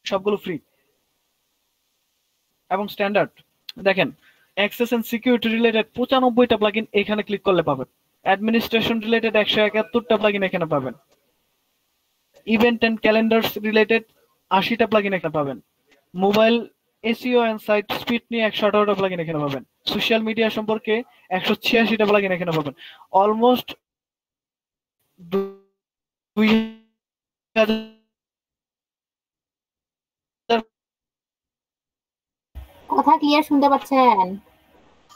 [SPEAKER 1] সবগুলো ফ্রি এবং স্ট্যান্ডার্ড। দেখেন, অ্যাক্সেস এন্ড সিকিউরিটি রিলেটেড 95টা প্লাগইন এখানে ক্লিক করলে পাবেন। অ্যাডমিনিস্ট্রেশন রিলেটেড 171টা প্লাগইন এখানে পাবেন। ইভেন্ট এন্ড ক্যালেন্ডার্স রিলেটেড 80টা প্লাগইন এখানে পাবেন। Mobile SEO and site speed নিয়ে 118টা প্লাগইন এখানে পাবেন। সোশ্যাল মিডিয়া সম্পর্কে 186টা প্লাগইন এখানে পাবেন। অলমোস্ট 2000
[SPEAKER 6] কথা ক্লিয়ার শুনতে পাচ্ছেন?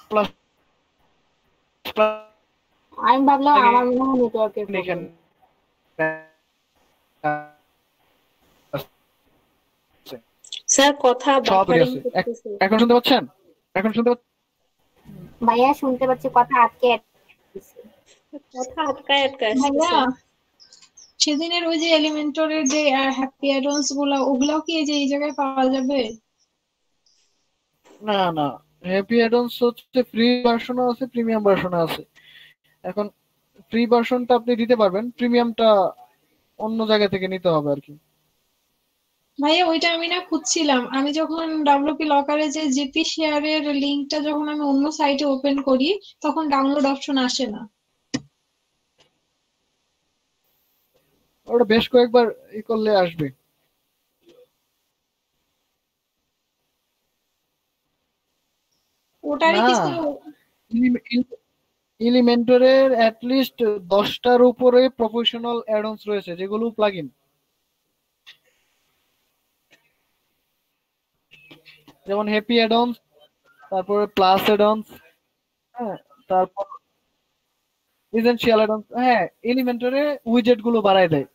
[SPEAKER 1] প্লাস
[SPEAKER 6] আমি ভাবলাম আমার মনে হয় নেটওয়ার্কের
[SPEAKER 1] এখানে
[SPEAKER 2] স্যার কথা
[SPEAKER 1] সবই
[SPEAKER 2] বাফারিং
[SPEAKER 1] আছে।
[SPEAKER 2] করতেছে।
[SPEAKER 1] এখন শুনতে পাচ্ছেন? এখন শুনতে
[SPEAKER 6] ভাইয়া শুনতে পাচ্ছি, কথা আটকে যাচ্ছে।
[SPEAKER 2] কথা আটকায় আটকায়
[SPEAKER 5] ভাইয়া,
[SPEAKER 2] আসতেছে।
[SPEAKER 5] সেদিনের ওই যে এলিমেন্টরের যে হ্যাপি অ্যাডন্স গুলা, ওগুলাও কি এই যে এই জায়গায় পাওয়া যাবে?
[SPEAKER 1] না না, হ্যাপি অ্যাডন্স হচ্ছে ফ্রি ভার্সনও আছে, প্রিমিয়াম ভার্সনও আছে। এখন ফ্রি ভার্সনটা আপনি দিতে পারবেন, প্রিমিয়ামটা অন্য জায়গা থেকে নিতে হবে আর কি।
[SPEAKER 5] ভাইয়া ওইটা আমি না খুঁজছিলাম, আমি যখন ডাব্লিউপি লকারে যে জিপি শেয়ারের লিংকটা যখন আমি অন্য সাইটে ওপেন করি, তখন ডাউনলোড অপশন আসে না।
[SPEAKER 1] ওটা বেশ কয়েকবার ই করলে আসবে।
[SPEAKER 5] ওটারই
[SPEAKER 1] না,
[SPEAKER 5] কিছু
[SPEAKER 1] এলিমেন্টরের অ্যাটলিস্ট 10টার উপরে প্রফেশনাল অ্যাডন্স রয়েছে, যেগুলো প্লাগইন। যেমন হ্যাপি অ্যাডন্স, তারপরে প্লাস অ্যাডন্স, হ্যাঁ, তারপর এসেনশিয়াল অ্যাডন্স। হ্যাঁ, এলিমেন্টরে উইজেট গুলো বাড়ায় দেয়।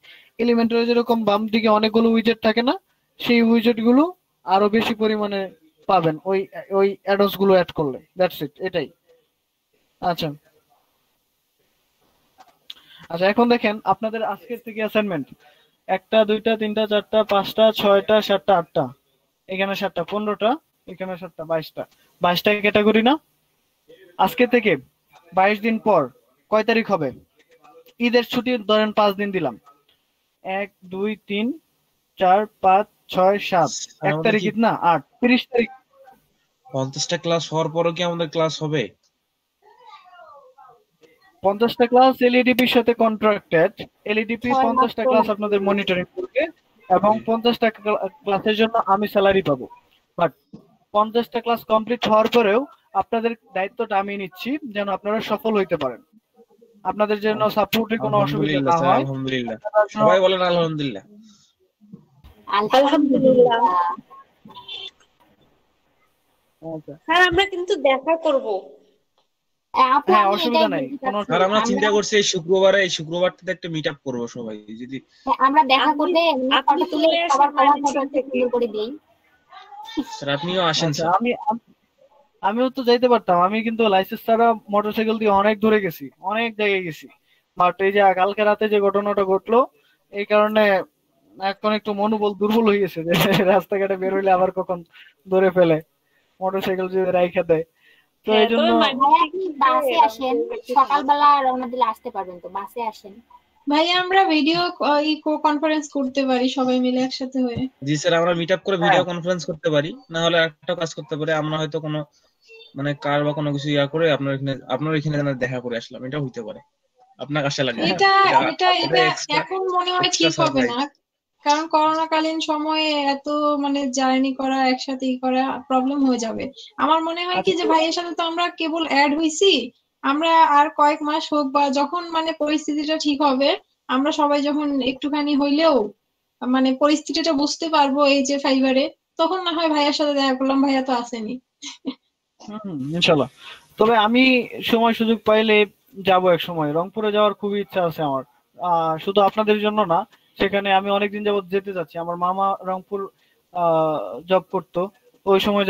[SPEAKER 1] এলিমেন্টরে যেরকম বাম দিকে অনেকগুলো উইজেট থাকে না, সেই উইজেট গুলো আরো বেশি পরিমাণে পাবেন ওই ওই অ্যাডন্স গুলো অ্যাড করলে। দ্যাটস ইট, এটাই। আচ্ছা আচ্ছা, এখন দেখেন আপনাদের আজকের থেকে অ্যাসাইনমেন্ট 1টা 2টা 3টা 4টা 5টা 6টা 7টা 8টা, এখানে 7টা 15টা, এখানে 7টা 22টা, 22টা ক্যাটাগরি না? আজকে থেকে 22 দিন পর কয় তারিখ হবে? ঈদের ছুটি ধরেন 5 দিন দিলাম, 1 2 3 4 5 6 7,
[SPEAKER 3] আর
[SPEAKER 1] 1
[SPEAKER 3] আমাদের
[SPEAKER 1] তারিখ
[SPEAKER 3] কি
[SPEAKER 1] ঈদ না, 8 30 তারিখ।
[SPEAKER 3] 50টা ক্লাস হওয়ার পরও কি আমাদের ক্লাস হবে?
[SPEAKER 1] 50টা ক্লাস এলইডিপির সাথে কন্ট্রাক্টেড। এলইডিপি
[SPEAKER 6] 6 মাস
[SPEAKER 1] 50টা
[SPEAKER 6] তো
[SPEAKER 1] ক্লাস আপনাদের মনিটরিং করবে এবং 50টা ক্লাসের জন্য আমি স্যালারি পাবো। বাট 50টা ক্লাস কমপ্লিট হওয়ার পরেও আপনাদের দায়িত্বটা আমি নিচ্ছি যেন আপনারা সফল হইতে পারেন, আপনাদের যেন সাপোর্টে কোনো অসুবিধা
[SPEAKER 3] আলহামদুলিল্লাহ
[SPEAKER 1] না
[SPEAKER 3] স্যার,
[SPEAKER 1] হয়।
[SPEAKER 3] আলহামদুলিল্লাহ।
[SPEAKER 1] আপনারা যেন-
[SPEAKER 3] সবাই বলেন আলহামদুলিল্লাহ।
[SPEAKER 2] আলহামদুলিল্লাহ।
[SPEAKER 1] আচ্ছা।
[SPEAKER 2] স্যার আমরা কিন্তু দেখা করব।
[SPEAKER 6] আপু
[SPEAKER 1] হ্যাঁ,
[SPEAKER 6] আমি
[SPEAKER 1] অসুবিধা
[SPEAKER 6] এটাই
[SPEAKER 1] নাই,
[SPEAKER 6] বলতে
[SPEAKER 1] কোনো
[SPEAKER 6] চাচ্ছি,
[SPEAKER 3] আর আমরা চিন্তা
[SPEAKER 6] আমরা
[SPEAKER 3] করছি এই শুক্রবারটাতে একটা মিট আপ করবো সবাই, যদি
[SPEAKER 6] আমরা দেখা
[SPEAKER 2] আপনি
[SPEAKER 6] করবে
[SPEAKER 2] আপনি
[SPEAKER 6] ফটো তুলে
[SPEAKER 2] চলে
[SPEAKER 6] সবার
[SPEAKER 2] আসেন
[SPEAKER 6] কভার
[SPEAKER 2] ময়মনসিং
[SPEAKER 6] ফটো একটু
[SPEAKER 2] থেকে।
[SPEAKER 6] সুন্দর করে দিই।
[SPEAKER 3] স্যার আপনিও আসেন
[SPEAKER 1] আচ্ছা,
[SPEAKER 3] স্যার।
[SPEAKER 1] আমিও তো যাইতে পারতাম, আমি কিন্তু লাইসেন্স ছাড়া মোটরসাইকেল দিয়ে অনেক দূরে গেছি, অনেক জায়গায় গেছি। বাট এই যে কালকে রাতে যে ঘটনাটা ঘটলো, এই কারণে এখন একটু মনোবল দুর্বল হয়ে গেছে যে রাস্তাঘাটে বের হইলে আবার কখন ধরে ফেলে, মোটরসাইকেল যদি রাইখা দেয়। তো
[SPEAKER 2] হ্যাঁ,
[SPEAKER 1] এই জন্য
[SPEAKER 2] তবে
[SPEAKER 6] ভাইয়া আপনি
[SPEAKER 2] ময়মনসিং
[SPEAKER 6] বাসে আসেন, সকালবেলা রওনা দিলে আসতে পারবেন তো, বাসে আসেন।
[SPEAKER 5] ভাইয়া আমরা ভিডিও কনফারেন্স করতে পারি সবাই মিলে একসাথে হয়ে।
[SPEAKER 3] জি স্যার, আমরা মিট আপ করে
[SPEAKER 1] হ্যাঁ,
[SPEAKER 3] ভিডিও কনফারেন্স করতে পারি, না হলে একটা কাজ করতে পারি, আমরা হয়তো কোনো মানে কার বা কোনো কিছু করে আপনার এখানে যেন দেখা করে আসলাম, এটা হইতে পারে। আপনার কাছে লাগবে না,
[SPEAKER 5] এটা
[SPEAKER 3] এটা
[SPEAKER 5] এটা
[SPEAKER 3] এটা
[SPEAKER 5] এটা
[SPEAKER 3] এক্সট্রা
[SPEAKER 5] এখন মনে হয়
[SPEAKER 3] এক্সট্রা
[SPEAKER 5] ঠিক হবে
[SPEAKER 3] সারপ্রাইজ।
[SPEAKER 5] না, কারণ করোনাকালীন সময়ে এত মানে জার্নি করা একসাথে করা প্রবলেম হয়ে যাবে। আমার মনে হয় কি
[SPEAKER 1] আচ্ছা
[SPEAKER 5] যে ভাইয়ের সাথে তো আমরা কেবল অ্যাড হইছি, আমরা আর কয়েক মাস হোক বা যখন মানে পরিস্থিতিটা ঠিক হবে, আমরা সবাই যখন একটুখানি হইলেও মানে পরিস্থিতিটা বুঝতে পারবো এই যে ফাইবারে, তখন না হয় ভাইয়ার সাথে দেখা করলাম, ভাইয়া তো আসেনি।
[SPEAKER 1] ইনশাল্লাহ। তবে আমি সময় সুযোগ পাইলে যাব, এক সময় রংপুরে যাওয়ার খুবই ইচ্ছা আছে আমার। শুধু আপনাদের জন্য না, সেখানে আমি অনেকদিন যাবত যেতে চাচ্ছি। আমার মামা রংপুর জব করতো, ওই সময়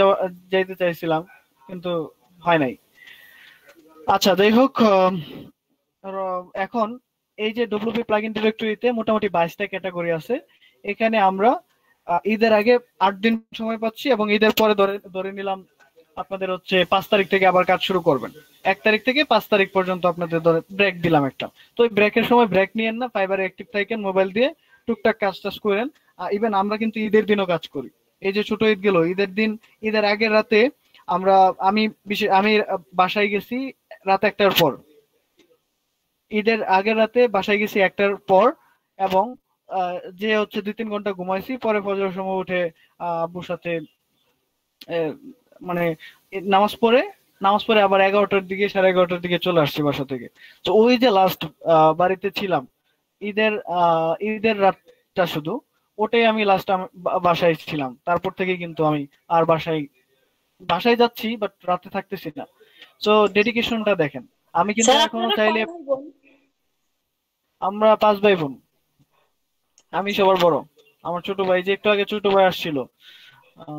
[SPEAKER 1] যাইতে চাইছিলাম, কিন্তু হয় নাই। আচ্ছা, যাই হোক, এখন এই যে ডব্লিউপি প্লাগইন ডিরেক্টরিতে মোটামুটি 22টা ক্যাটাগরি আছে। এখানে আমরা ঈদের আগে 8 দিন সময় পাচ্ছি এবং ঈদের পরে ধরে ধরে নিলাম আপনাদের হচ্ছে 5 তারিখ থেকে আবার কাজ শুরু করবেন। 1 তারিখ থেকে 5 তারিখ পর্যন্ত আপনাদের ধরে ব্রেক দিলাম একটা। তো ওই ব্রেকের সময় ব্রেক নিয়েন না, ফাইবারে অ্যাক্টিভ থাকেন, মোবাইল দিয়ে টুকটাক কাজ টাজ করেন। ইভেন আমরা কিন্তু ঈদের দিনও কাজ করি। এই যে ছোট ঈদ গেল, ঈদের দিন, ঈদের আগের রাতে আমরা আমি বাসায় গেছি রাত 1টার পর। ঈদের আগের রাতে বাসায় গেছি 1টার পর, এবং যে হচ্ছে 2-3 ঘন্টা ঘুমাইছি, পরে ফজরের সময় উঠে আব্বুর সাথে মানে নামাজ পড়ে আবার 11টার দিকে 11:30টার দিকে চলে আসছি বাসা থেকে। তো ওই যে লাস্ট বাড়িতে ছিলাম ঈদের রাতটা, শুধু ওটাই আমি লাস্ট বাসায় ছিলাম। তারপর থেকে কিন্তু আমি আর বাসায় যাচ্ছি, বাট রাতে থাকতেছি না। তো ডেডিকেশনটা দেখেন। আমি কিন্তু
[SPEAKER 2] স্যার
[SPEAKER 1] এখনো
[SPEAKER 2] আপনারা
[SPEAKER 1] চাইলে,
[SPEAKER 2] কয় ভাই বোন?
[SPEAKER 1] আমরা 5 ভাই বোন, আমি সবার বড়। আমার ছোট ভাই, যে একটু আগে ছোট ভাই আসছিল,
[SPEAKER 2] ও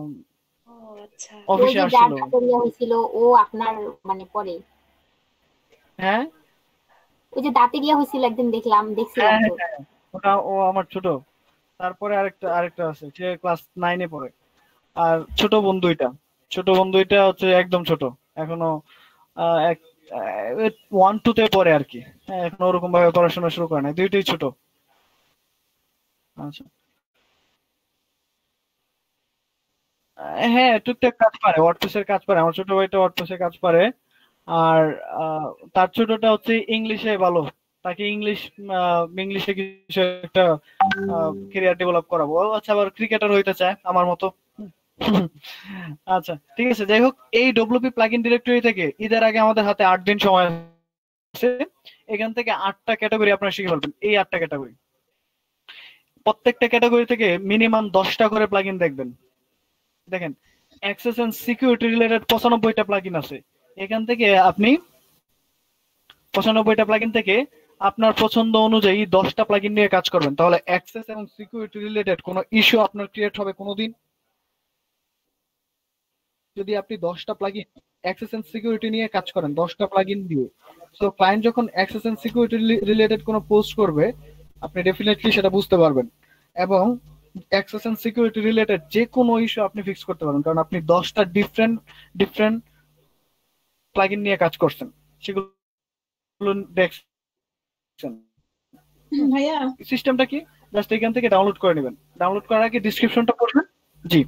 [SPEAKER 2] আচ্ছা।
[SPEAKER 6] ওই
[SPEAKER 1] অফিসে
[SPEAKER 6] যে
[SPEAKER 1] আসছিল।
[SPEAKER 6] যার দাঁতেরিয়া হয়েছিল ও আপনার মানে পরে,
[SPEAKER 1] হ্যাঁ
[SPEAKER 6] ওই যে দাঁতেরিয়া হয়েছিল একদিন দেখছিলাম
[SPEAKER 1] হ্যাঁ
[SPEAKER 6] তো।
[SPEAKER 1] হ্যাঁ, ও আমার ছোট। তারপরে আরেকটা আছে, সে ক্লাস 9-এ পড়ে। আর ছোট বোন দুইটা হচ্ছে একদম ছোট, এখনো 1-2 তে পড়ে আর কি। হ্যাঁ, এখনো ওরকম ভাবে পড়াশোনা শুরু করে নাই, দুইটাই ছোট। আচ্ছা, হ্যাঁ, টুকটাক কাজ পারে, ওয়ার্ডপ্রেসের কাজ পারে। আমার ছোট ভাইটা ওয়ার্ডপ্রেসের কাজ পারে। আর তার ছোটটা হচ্ছে ইংলিশে ভালো, তাকে ইংলিশে কিছু একটা ক্যারিয়ার ডেভেলপ করাবো। ও আচ্ছা, আবার ক্রিকেটার হইতে চায় আমার মতো। আচ্ছা, ঠিক আছে। যাই হোক, এই ডব্লিউপি প্লাগইন ডিরেক্টরি থেকে ঈদের আগে আমাদের হাতে 8 দিন সময় আছে। এখান থেকে 8টা ক্যাটাগরি আপনারা শিখে ফেলবেন। এই 8টা ক্যাটাগরি, প্রত্যেকটা ক্যাটাগরি থেকে মিনিমাম 10টা করে প্লাগইন দেখবেন। দেখেন, অ্যাক্সেস এন্ড সিকিউরিটি রিলেটেড 95টা প্লাগইন আছে। এখান থেকে আপনি 95টা প্লাগইন থেকে আপনার পছন্দ অনুযায়ী 10টা প্লাগইন নিয়ে কাজ করবেন, তাহলে অ্যাক্সেস এবং সিকিউরিটি রিলেটেড কোনো ইস্যু আপনার ক্রিয়েট হবে কোনোদিন। যদি আপনি 10টা প্লাগইন অ্যাক্সেস এন্ড সিকিউরিটি নিয়ে কাজ করেন 10টা প্লাগইন দিয়ে, সো ক্লায়েন্ট যখন অ্যাক্সেস এন্ড সিকিউরিটি রিলেটেড কোনো পোস্ট করবে আপনি ডেফিনেটলি সেটা বুঝতে পারবেন, এবং অ্যাক্সেস এন্ড সিকিউরিটি রিলেটেড যে কোনো ইস্যু আপনি ফিক্স করতে পারবেন, কারণ আপনি 10টা ডিফারেন্ট প্লাগইন নিয়ে কাজ করছেন, সেগুলো দেখছেন।
[SPEAKER 5] ভাইয়া
[SPEAKER 1] সিস্টেমটা কি, জাস্ট এখান থেকে ডাউনলোড করে নেবেন। ডাউনলোড করার আগে ডিসক্রিপশনটা পড়বেন। জি,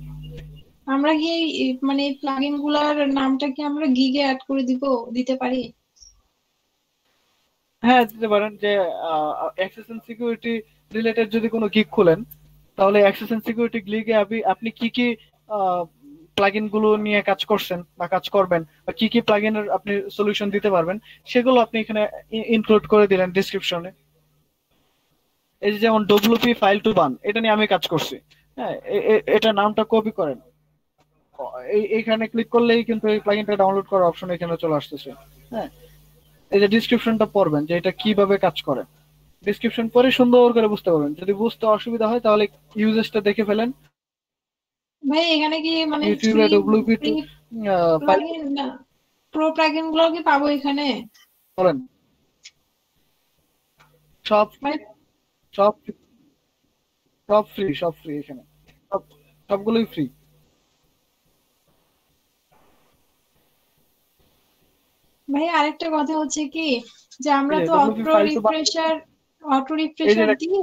[SPEAKER 5] আমরা কি মানে প্লাগইন গুলার নামটা কি আমরা গিগে অ্যাড করে দিতে পারি?
[SPEAKER 1] হ্যাঁ দিতে পারেন। যে অ্যাক্সেস এন্ড সিকিউরিটি রিলেটেড যদি কোনো গিগ খুলেন, তাহলে অ্যাক্সেস এন্ড সিকিউরিটি গিগে আপনি কি কি প্লাগইন গুলো নিয়ে কাজ করছেন বা কাজ করবেন, বা কি কি প্লাগইনের আপনি সলিউশন দিতে পারবেন, সেগুলো আপনি এখানে ইনক্লুড করে দিলেন ডিসক্রিপশনে। এই যে যেমন WP ফাইল টু বান, এটা নিয়ে আমি কাজ করছি। হ্যাঁ, এটা নামটা কপি করেন, এইখানে ক্লিক করলেই কিন্তু এই প্লাগইনটা ডাউনলোড করার অপশন এখানে চলে আসতেছে। হ্যাঁ, এই যে ডিসক্রিপশনটা পড়বেন যে এটা কিভাবে কাজ করে, ডিসক্রিপশন পড়ে সুন্দর করে বুঝতে পারবেন। যদি বুঝতে অসুবিধা হয় তাহলে ইউজেসটা দেখে ফেলেন।
[SPEAKER 5] ভাই এখানে কি মানে
[SPEAKER 1] ইউটিউবে WP
[SPEAKER 5] প্লাগইন না প্রো প্লাগইন গুলো কি পাবো এখানে?
[SPEAKER 1] বলেন, সব
[SPEAKER 5] মানে
[SPEAKER 1] সব সব ফ্রি এখানে, সবগুলোই ফ্রি।
[SPEAKER 5] ভাই আরেকটা কথা হচ্ছে কি, যে আমরা তো
[SPEAKER 1] WP file to bun,
[SPEAKER 5] auto
[SPEAKER 1] এই যে
[SPEAKER 5] রিফ্রেশার দিয়ে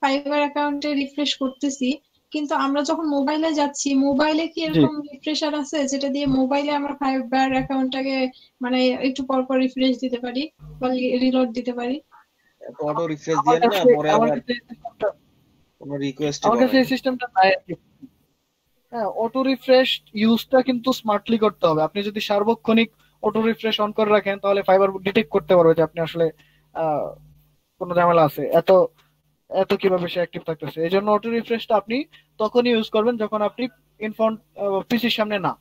[SPEAKER 5] ফাইবার অ্যাকাউন্টে রিফ্রেশ করতেছি, কিন্তু আমরা যখন মোবাইলে যাচ্ছি, মোবাইলে কি
[SPEAKER 1] জি
[SPEAKER 5] এরকম রিফ্রেশার আছে যেটা দিয়ে মোবাইলে আমরা ফাইবার অ্যাকাউন্টটাকে মানে একটু পর পর রিফ্রেশ দিতে পারি বা রিলোড দিতে পারি?
[SPEAKER 3] অটো রিফ্রেশ
[SPEAKER 1] আমার
[SPEAKER 3] দিয়ে না
[SPEAKER 1] কাছে
[SPEAKER 3] পরে
[SPEAKER 1] আমার
[SPEAKER 3] আবার
[SPEAKER 1] কাছে এই সিস্টেমটা
[SPEAKER 3] কোনো রিকোয়েস্ট
[SPEAKER 1] আমার কাছে
[SPEAKER 3] পাবেন।
[SPEAKER 1] এই সিস্টেমটা নাই আর কি। হ্যাঁ, অটো রিফ্রেশ ইউজটা কিন্তু স্মার্টলি করতে হবে। আপনি যদি সার্বক্ষণিক অটো রিফ্রেশ অন করে রাখেন তাহলে ফাইবার ডিটেক্ট করতে পারবে যে আপনি আসলে আহ, কোনো ঝামেলা আছে, এত এত কিভাবে সে অ্যাক্টিভ থাকতেছে। এই জন্য অটো রিফ্রেশটা আপনি তখনই ইউজ করবেন যখন আপনি ইনফ্রন্ট পিসির সামনে না,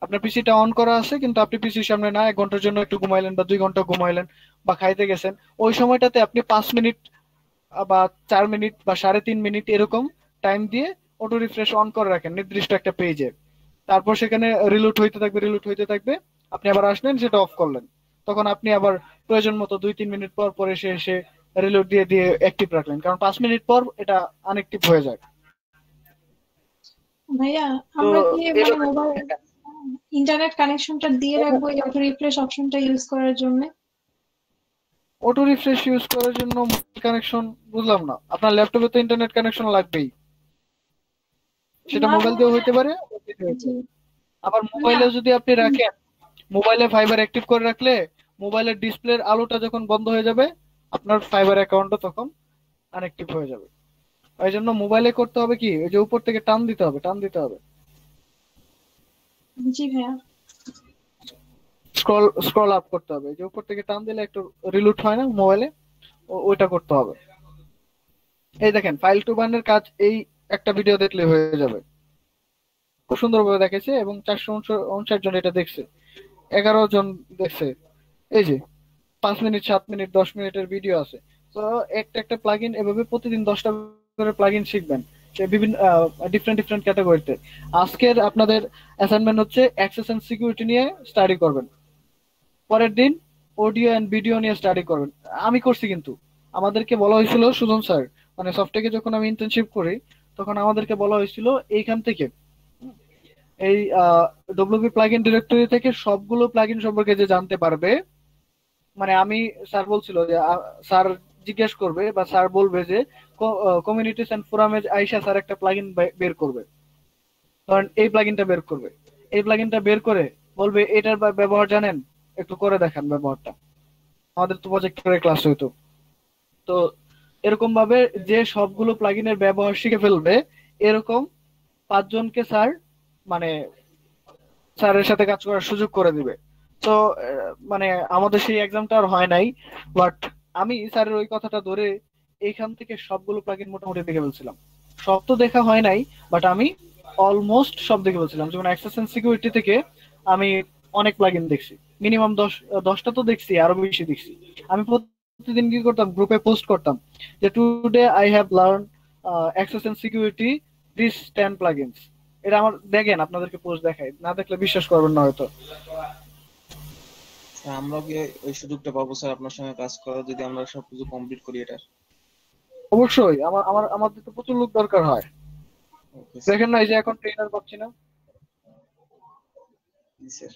[SPEAKER 1] আপনার পিসিটা অন করা আছে কিন্তু আপনি পিসির সামনে না, 1 ঘন্টার জন্য একটু ঘুমাইলেন বা 2 ঘন্টা ঘুমাইলেন বা খাইতে গেছেন, ওই সময়টাতে আপনি 5 মিনিট বা 4 মিনিট বা 3.5 মিনিট এরকম টাইম দিয়ে অটো রিফ্রেশ অন করে রাখেন নির্দিষ্ট একটা পেজে। তারপর সেখানে রিলোড হইতে থাকবে, আপনি আবার আসলেন সেটা অফ করলেন, তখন আপনি আবার প্রয়োজন মতো 2-3 মিনিট পর পর এসে রিলোড দিয়ে দিয়ে অ্যাক্টিভ রাখলেন, কারণ 5 মিনিট পর এটা আনঅ্যাক্টিভ হয়ে যায়।
[SPEAKER 5] ভাইয়া
[SPEAKER 1] তো
[SPEAKER 5] আমরা কি মানে
[SPEAKER 1] এভাবে
[SPEAKER 5] মোবাইল ইন্টারনেট কানেকশনটা দিয়ে রাখবো এই অটো রিফ্রেশ অপশনটা ইউজ করার জন্য?
[SPEAKER 1] অটো রিফ্রেশ ইউজ করার জন্য কানেকশন বুঝলাম না, আপনার ল্যাপটপে তো ইন্টারনেট কানেকশন লাগবেই, সেটা
[SPEAKER 5] না
[SPEAKER 1] মোবাইল দিয়েও হইতে পারে।
[SPEAKER 5] জি,
[SPEAKER 1] আবার
[SPEAKER 5] না
[SPEAKER 1] মোবাইলেও যদি আপনি রাখেন, মোবাইলে ফাইবার অ্যাক্টিভ করে রাখলে মোবাইলের ডিসপ্লের আলোটা যখন বন্ধ হয়ে যাবে আপনার ফাইবার অ্যাকাউন্টও তখন আনঅ্যাক্টিভ হয়ে যাবে। এই জন্য মোবাইলে করতে হবে কি, ওই যে উপর থেকে টান দিতে হবে,
[SPEAKER 5] জি ভাইয়া।
[SPEAKER 1] স্ক্রল আপ করতে হবে, এই যে উপর থেকে টান দিলে একটু রিলোড হয় না মোবাইলে, ওইটা করতে হবে। এই দেখেন ফাইল টু বার্নের কাজ এই একটা ভিডিও দেখলে হয়ে যাবে, খুব সুন্দরভাবে দেখেছে এবং 459 জন এটা দেখছে, 11 জন দেখছে। এই যে 5 মিনিট, 7 মিনিট, 10 মিনিটের ভিডিও আছে। তো একটা প্লাগইন এভাবে প্রতিদিন 10টা করে প্লাগইন শিখবেন, সে বিভিন্ন ডিফারেন্ট ক্যাটাগরিতে। আজকের আপনাদের অ্যাসাইনমেন্ট হচ্ছে অ্যাক্সেস এন্ড সিকিউরিটি নিয়ে স্টাডি করবেন, পরের দিন অডিও এন্ড ভিডিও নিয়ে স্টাডি করবেন। আমি করছি, কিন্তু আমাদেরকে বলা হয়েছিল সুজন স্যার, মানে সফটটেকে যখন আমি ইন্টার্নশিপ করি তখন আমাদেরকে বলা হয়েছিল এইখান থেকে এই WP প্লাগইন ডিরেক্টরি থেকে সবগুলো প্লাগইন সম্পর্কে যে জানতে পারবে, মানে আমি স্যার বলছিল যে স্যার জিজ্ঞেস করবে বা স্যার বলবে যে কমিউনিটিস এন্ড ফোরামে আইসা স্যার একটা প্লাগইন বের করবে, ধরেন এই প্লাগইনটা বের করবে, এই প্লাগইনটা বের করে বলবে এটার ব্যবহার জানেন, একটু করে দেখান ব্যবহারটা। আমাদের তো প্রজেক্টরে ক্লাস হইতো, তো এরকম ভাবে যে সবগুলো প্লাগইনের ব্যবহার শিখে ফেলবে এরকম 5 জনকে স্যার মানে স্যারের সাথে কাজ করার সুযোগ করে দিবে। তো মানে আমাদের সেই এক্সামটা আর হয় নাই, বাট আমি স্যারের ওই কথাটা ধরে এইখান থেকে সবগুলো প্লাগইন মোটামুটি দেখে ফেলছিলাম। সব তো দেখা হয় নাই, বাট আমি অলমোস্ট সব দেখে বলছিলাম। যেমন অ্যাক্সেস এন্ড সিকিউরিটি থেকে আমি অনেক প্লাগইন দেখছি, মিনিমাম 10টা তো দেখছি, আরো বেশি দেখছি। আমি প্রতিদিন কি করতাম, গ্রুপে পোস্ট করতাম যে today I have learn access and security this 10 plugins. এটা আমার দেখেন, আপনাদেরকে পোস্ট দেখাই, না দেখলে বিশ্বাস করবেন না হয়তো।
[SPEAKER 3] স্যার, আমরাও কি ওই সুযোগটা পাবো স্যার আপনার সঙ্গে কাজ করার, যদি আমরা সবকিছু কমপ্লিট করি এটা?
[SPEAKER 1] অবশ্যই, আমাদের তো প্রচুর লোক দরকার হয়।
[SPEAKER 3] Okay sir.
[SPEAKER 1] দেখেন না, এই যে এখন ট্রেনার পাচ্ছি না।
[SPEAKER 3] জি স্যার।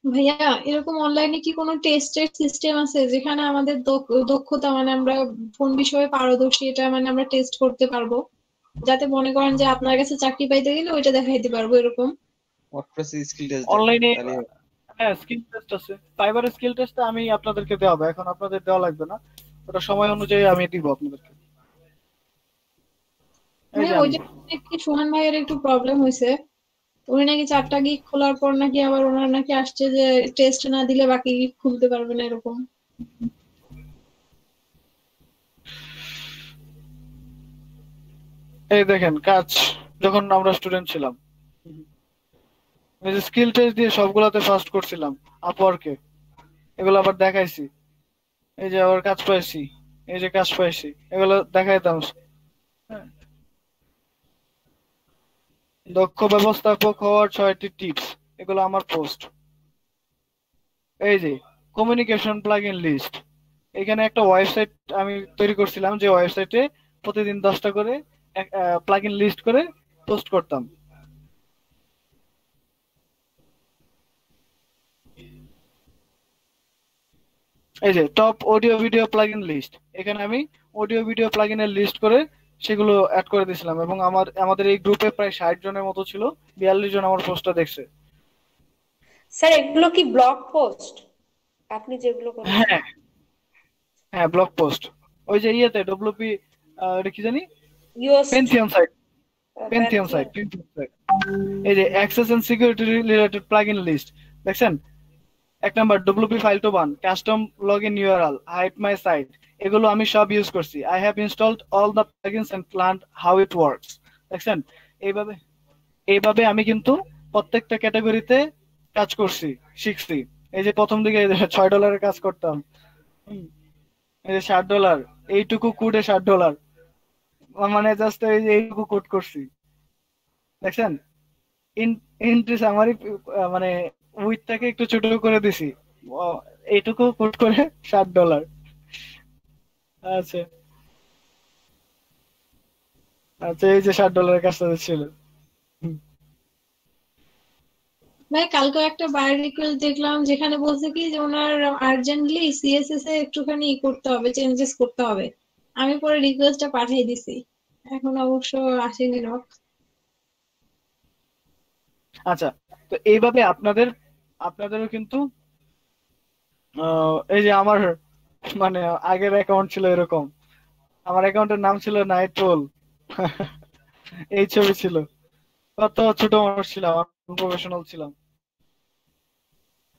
[SPEAKER 5] ভাইয়া, এরকম অনলাইনে কি কোনো টেস্টের সিস্টেম আছে যেখানে আমাদের দক্ষতা, মানে আমরা কোন বিষয়ে পারদর্শী এটা মানে আমরা টেস্ট করতে পারবো, যাতে মনে করেন যে আপনার কাছে চাকরি পাইতে গেলে ওইটা দেখাইতে পারবো এরকম?
[SPEAKER 3] ওয়ার্ডপ্রেসে স্কিল টেস্ট দেন
[SPEAKER 1] অনলাইনে
[SPEAKER 3] তাহলে হবে।
[SPEAKER 1] হ্যাঁ, স্কিল টেস্ট আছে, ফাইবারের স্কিল টেস্ট আমি আপনাদেরকে দেওয়া হবে, এখন আপনাদের দেওয়া লাগবে না, ওটা সময় অনুযায়ী আমি দিব আপনাদেরকে। এই যে
[SPEAKER 5] হ্যাঁ, ওই
[SPEAKER 1] আমি
[SPEAKER 5] যে নাকি সোহান ভাইয়ের একটু প্রবলেম হয়েছে, উনি নাকি 4টা গিগ খোলার পর নাকি আবার ওনার নাকি আসছে যে টেস্ট না দিলে বাকি গিগ খুলতে পারবে না এরকম।
[SPEAKER 1] এই দেখেন কাজ, যখন আমরা স্টুডেন্ট ছিলাম, এই যে স্কিল টেস্ট দিয়ে সবগুলাতে ফার্স্ট করছিলাম আপওয়ার্কে, এগুলো আবার দেখাইছি। এই যে আবার কাজ পাইছি, এই যে কাজ পাইছি, এগুলো দেখাইতাম। হ্যাঁ, দক্ষ ব্যবস্থাপক হওয়ার 6টি টিপস, এগুলো আমার পোস্ট। এই যে কমিউনিকেশন প্লাগইন লিস্ট, এখানে একটা ওয়েবসাইট আমি তৈরি করছিলাম, যে ওয়েবসাইটে প্রতিদিন 10টা করে প্লাগইন লিস্ট করে পোস্ট করতাম। এই যে top audio video plugin list, এখানে আমি অডিও ভিডিও প্লাগইনের লিস্ট করে সেগুলো অ্যাড করে দিয়েছিলাম, এবং আমাদের এই গ্রুপে প্রায় 60 জনের মতো ছিল, 42 জন আমার পোস্টটা দেখছে।
[SPEAKER 2] স্যার এগুলো কি ব্লগ পোস্ট আপনি যেগুলো করেছেন?
[SPEAKER 1] হ্যাঁ হ্যাঁ, ব্লগ পোস্ট, ওই যে ইয়েতে ডব্লিউপি, এটা কি জানি,
[SPEAKER 2] Yoast,
[SPEAKER 1] Pantheon site, Pantheon
[SPEAKER 2] Pantheon.
[SPEAKER 1] Site. এই যে access and security related plugin list, দেখছেন? 1 number WP fail to ban, custom login URL, hide my site, এগুলো আমি সব ইউজ করছি। I have installed all the plugins and planned how it works. দেখছেন? এইভাবে এইভাবে আমি কিন্তু প্রত্যেকটা ক্যাটাগরিতে কাজ করছি, শিখছি। এই যে প্রথম দিকে $6 কাজ করতাম, হুম, এই যে $60, এইটুকু কোডে $60, মানে জাস্ট এই যে এইটুকু কোড করছি, দেখছেন? ইন্ট্রিস আমারই, মানে উইথটাকে একটু ছোট করে দিছি, ও, এইটুকু কোড করে $60। আচ্ছা আচ্ছা, এই যে $60 কাজটা ছিল। হুম।
[SPEAKER 5] ভাই, কালকে একটা বায়োর রিকোয়েস্ট দেখলাম যেখানে বলছে কি যে ওনার আর্জেন্টলি সিএসএস এ একটুখানি করতে হবে, চেঞ্জেস করতে হবে। আমি পরে রিকোয়েস্টটা পাঠিয়ে দিছি, এখন অবশ্য আসেনি নক।
[SPEAKER 1] আচ্ছা, তো এইভাবে আপনাদেরও কিন্তু এই যে আমার, মানে আগের অ্যাকাউন্ট ছিল এরকম, আমার অ্যাকাউন্টের নাম ছিল নাইট্রোল, এই ছবি ছিল। কত ছোট মানুষ ছিলাম, প্রফেশনাল ছিলাম।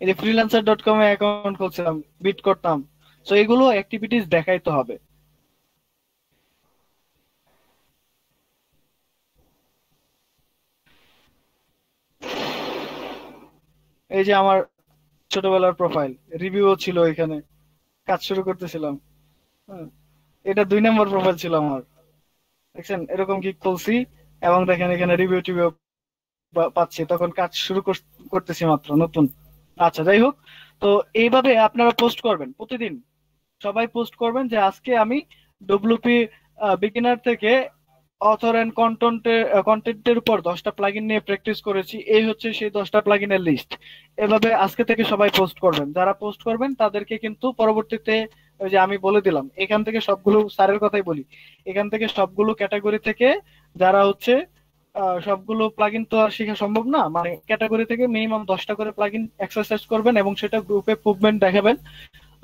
[SPEAKER 1] এই যে freelancer.com এ অ্যাকাউন্ট খুলছিলাম, বিট করতাম। তো এগুলো অ্যাক্টিভিটিস দেখাইতে হবে। এই যে আমার ছোটবেলার প্রোফাইল, রিভিউও ছিল এখানে, কাজ শুরু করতেছিলাম। হ্যাঁ, এটা 2 নম্বর প্রোফাইল ছিল আমার, দেখছেন? এরকম কি খুলছি, এবং দেখেন এখানে রিভিউ টিভিউ পাচ্ছি, তখন কাজ শুরু করতেছি মাত্র নতুন। আচ্ছা, যাই হোক, তো এইভাবে আপনারা পোস্ট করবেন প্রতিদিন, সবাই পোস্ট করবেন যে আজকে আমি ডব্লিউপি বিগিনার থেকে অথর এন্ড কন্টেন্টের উপর 10টা প্লাগইন নিয়ে প্র্যাকটিস করেছি, এই হচ্ছে সেই 10টা প্লাগইনের লিস্ট। এভাবে আজকে থেকে সবাই পোস্ট করবেন। যারা পোস্ট করবেন তাদেরকে কিন্তু পরবর্তীতে, ওই যে আমি বলে দিলাম, এখান থেকে সবগুলো, স্যারের কথাই বলি, এখান থেকে সবগুলো ক্যাটাগরি থেকে যারা হচ্ছে সবগুলো প্লাগইন তো আর শেখা সম্ভব না, মানে ক্যাটাগরি থেকে মিনিমাম 10টা করে প্লাগইন এক্সারসাইজ করবেন এবং সেটা গ্রুপে মুভমেন্ট দেখাবেন।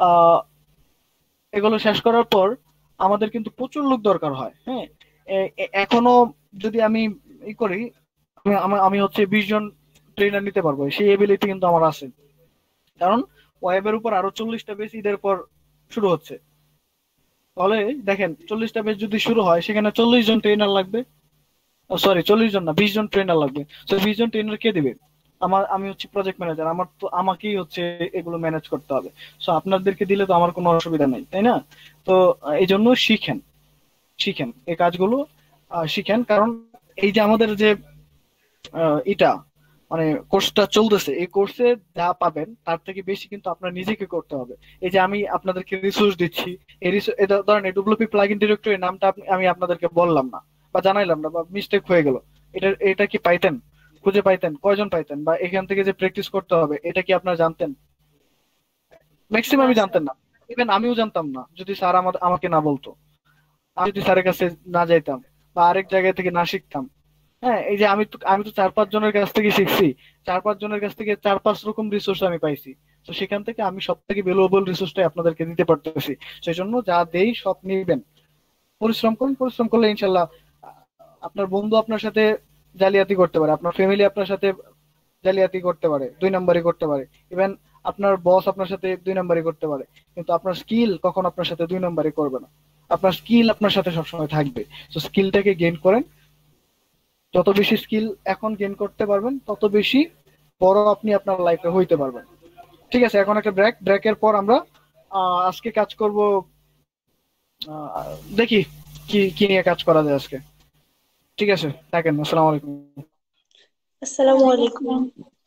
[SPEAKER 1] আহ এগুলো শেষ করার পর আমাদের কিন্তু প্রচুর লোক দরকার হয়। হ্যাঁ, এখনো যদি আমি করি, আমি হচ্ছে 20 জন ট্রেনার নিতে পারবো, সেই এবিলিটি কিন্তু আমার আছে। কারণ ওয়েবের উপর আরো 40টা বেস ঈদের পর শুরু হচ্ছে। তাহলে দেখেন 40টা ব্যাচ যদি শুরু হয় সেখানে 40 জন ট্রেনার লাগবে, সরি 40 জন না 20 জন ট্রেনার লাগবে। তো 20 জন ট্রেনার কে দিবে? আমি হচ্ছে প্রজেক্ট ম্যানেজার, আমার তো আমাকেই হচ্ছে এগুলো ম্যানেজ করতে হবে। সো আপনাদেরকে দিলে তো আমার কোনো অসুবিধা নাই, তাই না? তো এই জন্য শিখেন, শিখেন এই কাজগুলো, শিখেন। কারণ এই যে আমাদের যে এটা মানে কোর্সটা চলতেছে, এই কোর্সে যা পাবেন তার থেকে বেশি কিন্তু আপনার নিজেকে করতে হবে। এই যে আমি আপনাদেরকে রিসোর্স দিচ্ছি, এই ধরেন ডব্লিউপি প্লাগইন ডিরেক্টরির নামটা আমি আপনাদেরকে বললাম না বা জানাইলাম না বা মিস্টেক হয়ে গেল, এটা কি পাইতেন? খুঁজে পাইতেন? কয়জন পাইতেন? বা এখান থেকে যে প্র্যাকটিস করতে হবে এটা কি আপনারা জানতেন?
[SPEAKER 2] না
[SPEAKER 1] ম্যাক্সিমামই
[SPEAKER 2] স্যার।
[SPEAKER 1] জানতেন না, ইভেন আমিও জানতাম না যদি স্যার আমাকে না বলতো, আমি যদি স্যারের কাছে না যাইতাম বা আরেক জায়গা থেকে না শিখতাম। হ্যাঁ, এই যে আমি তো 4-5 জনের কাছ থেকে শিখছি, 4-5 জনের কাছ থেকে 4-5 রকম রিসোর্স আমি পাইছি। তো সেখান থেকে আমি সব থেকে ভ্যালুয়েবল রিসোর্সটাই আপনাদেরকে দিতে পারতেছি। সেই জন্য যা দেই সব নিবেন, পরিশ্রম করুন, পরিশ্রম করলে ইনশাল্লাহ আপনার বন্ধু আপনার সাথে জালিয়াতি করতে পারে, আপনার ফ্যামিলি আপনার সাথে জালিয়াতি করতে পারে, 2 নম্বরই করতে পারে, ইভেন আপনার বস আপনার সাথে 2 নম্বরই করতে পারে, কিন্তু আপনার স্কিল কখন আপনার সাথে 2 নম্বরই করবে না। আপনার স্কিল আপনার সাথে সবসময় থাকবে। তো স্কিলটাকে গেইন করেন, যত বেশি স্কিল এখন গেইন করতে পারবেন তত বেশি বড় আপনি আপনার লাইফে হইতে পারবেন। ঠিক আছে, এখন একটা ব্রেকের পর আমরা আজকে কাজ করব, দেখি কি কি নিয়ে কাজ করা যায় আজকে। ঠিক আছে, থাকেন। আসসালামু আলাইকুম।
[SPEAKER 2] আসসালামু
[SPEAKER 5] ওয়ালাইকুম
[SPEAKER 2] আলাইকুম।
[SPEAKER 5] আসসালাম।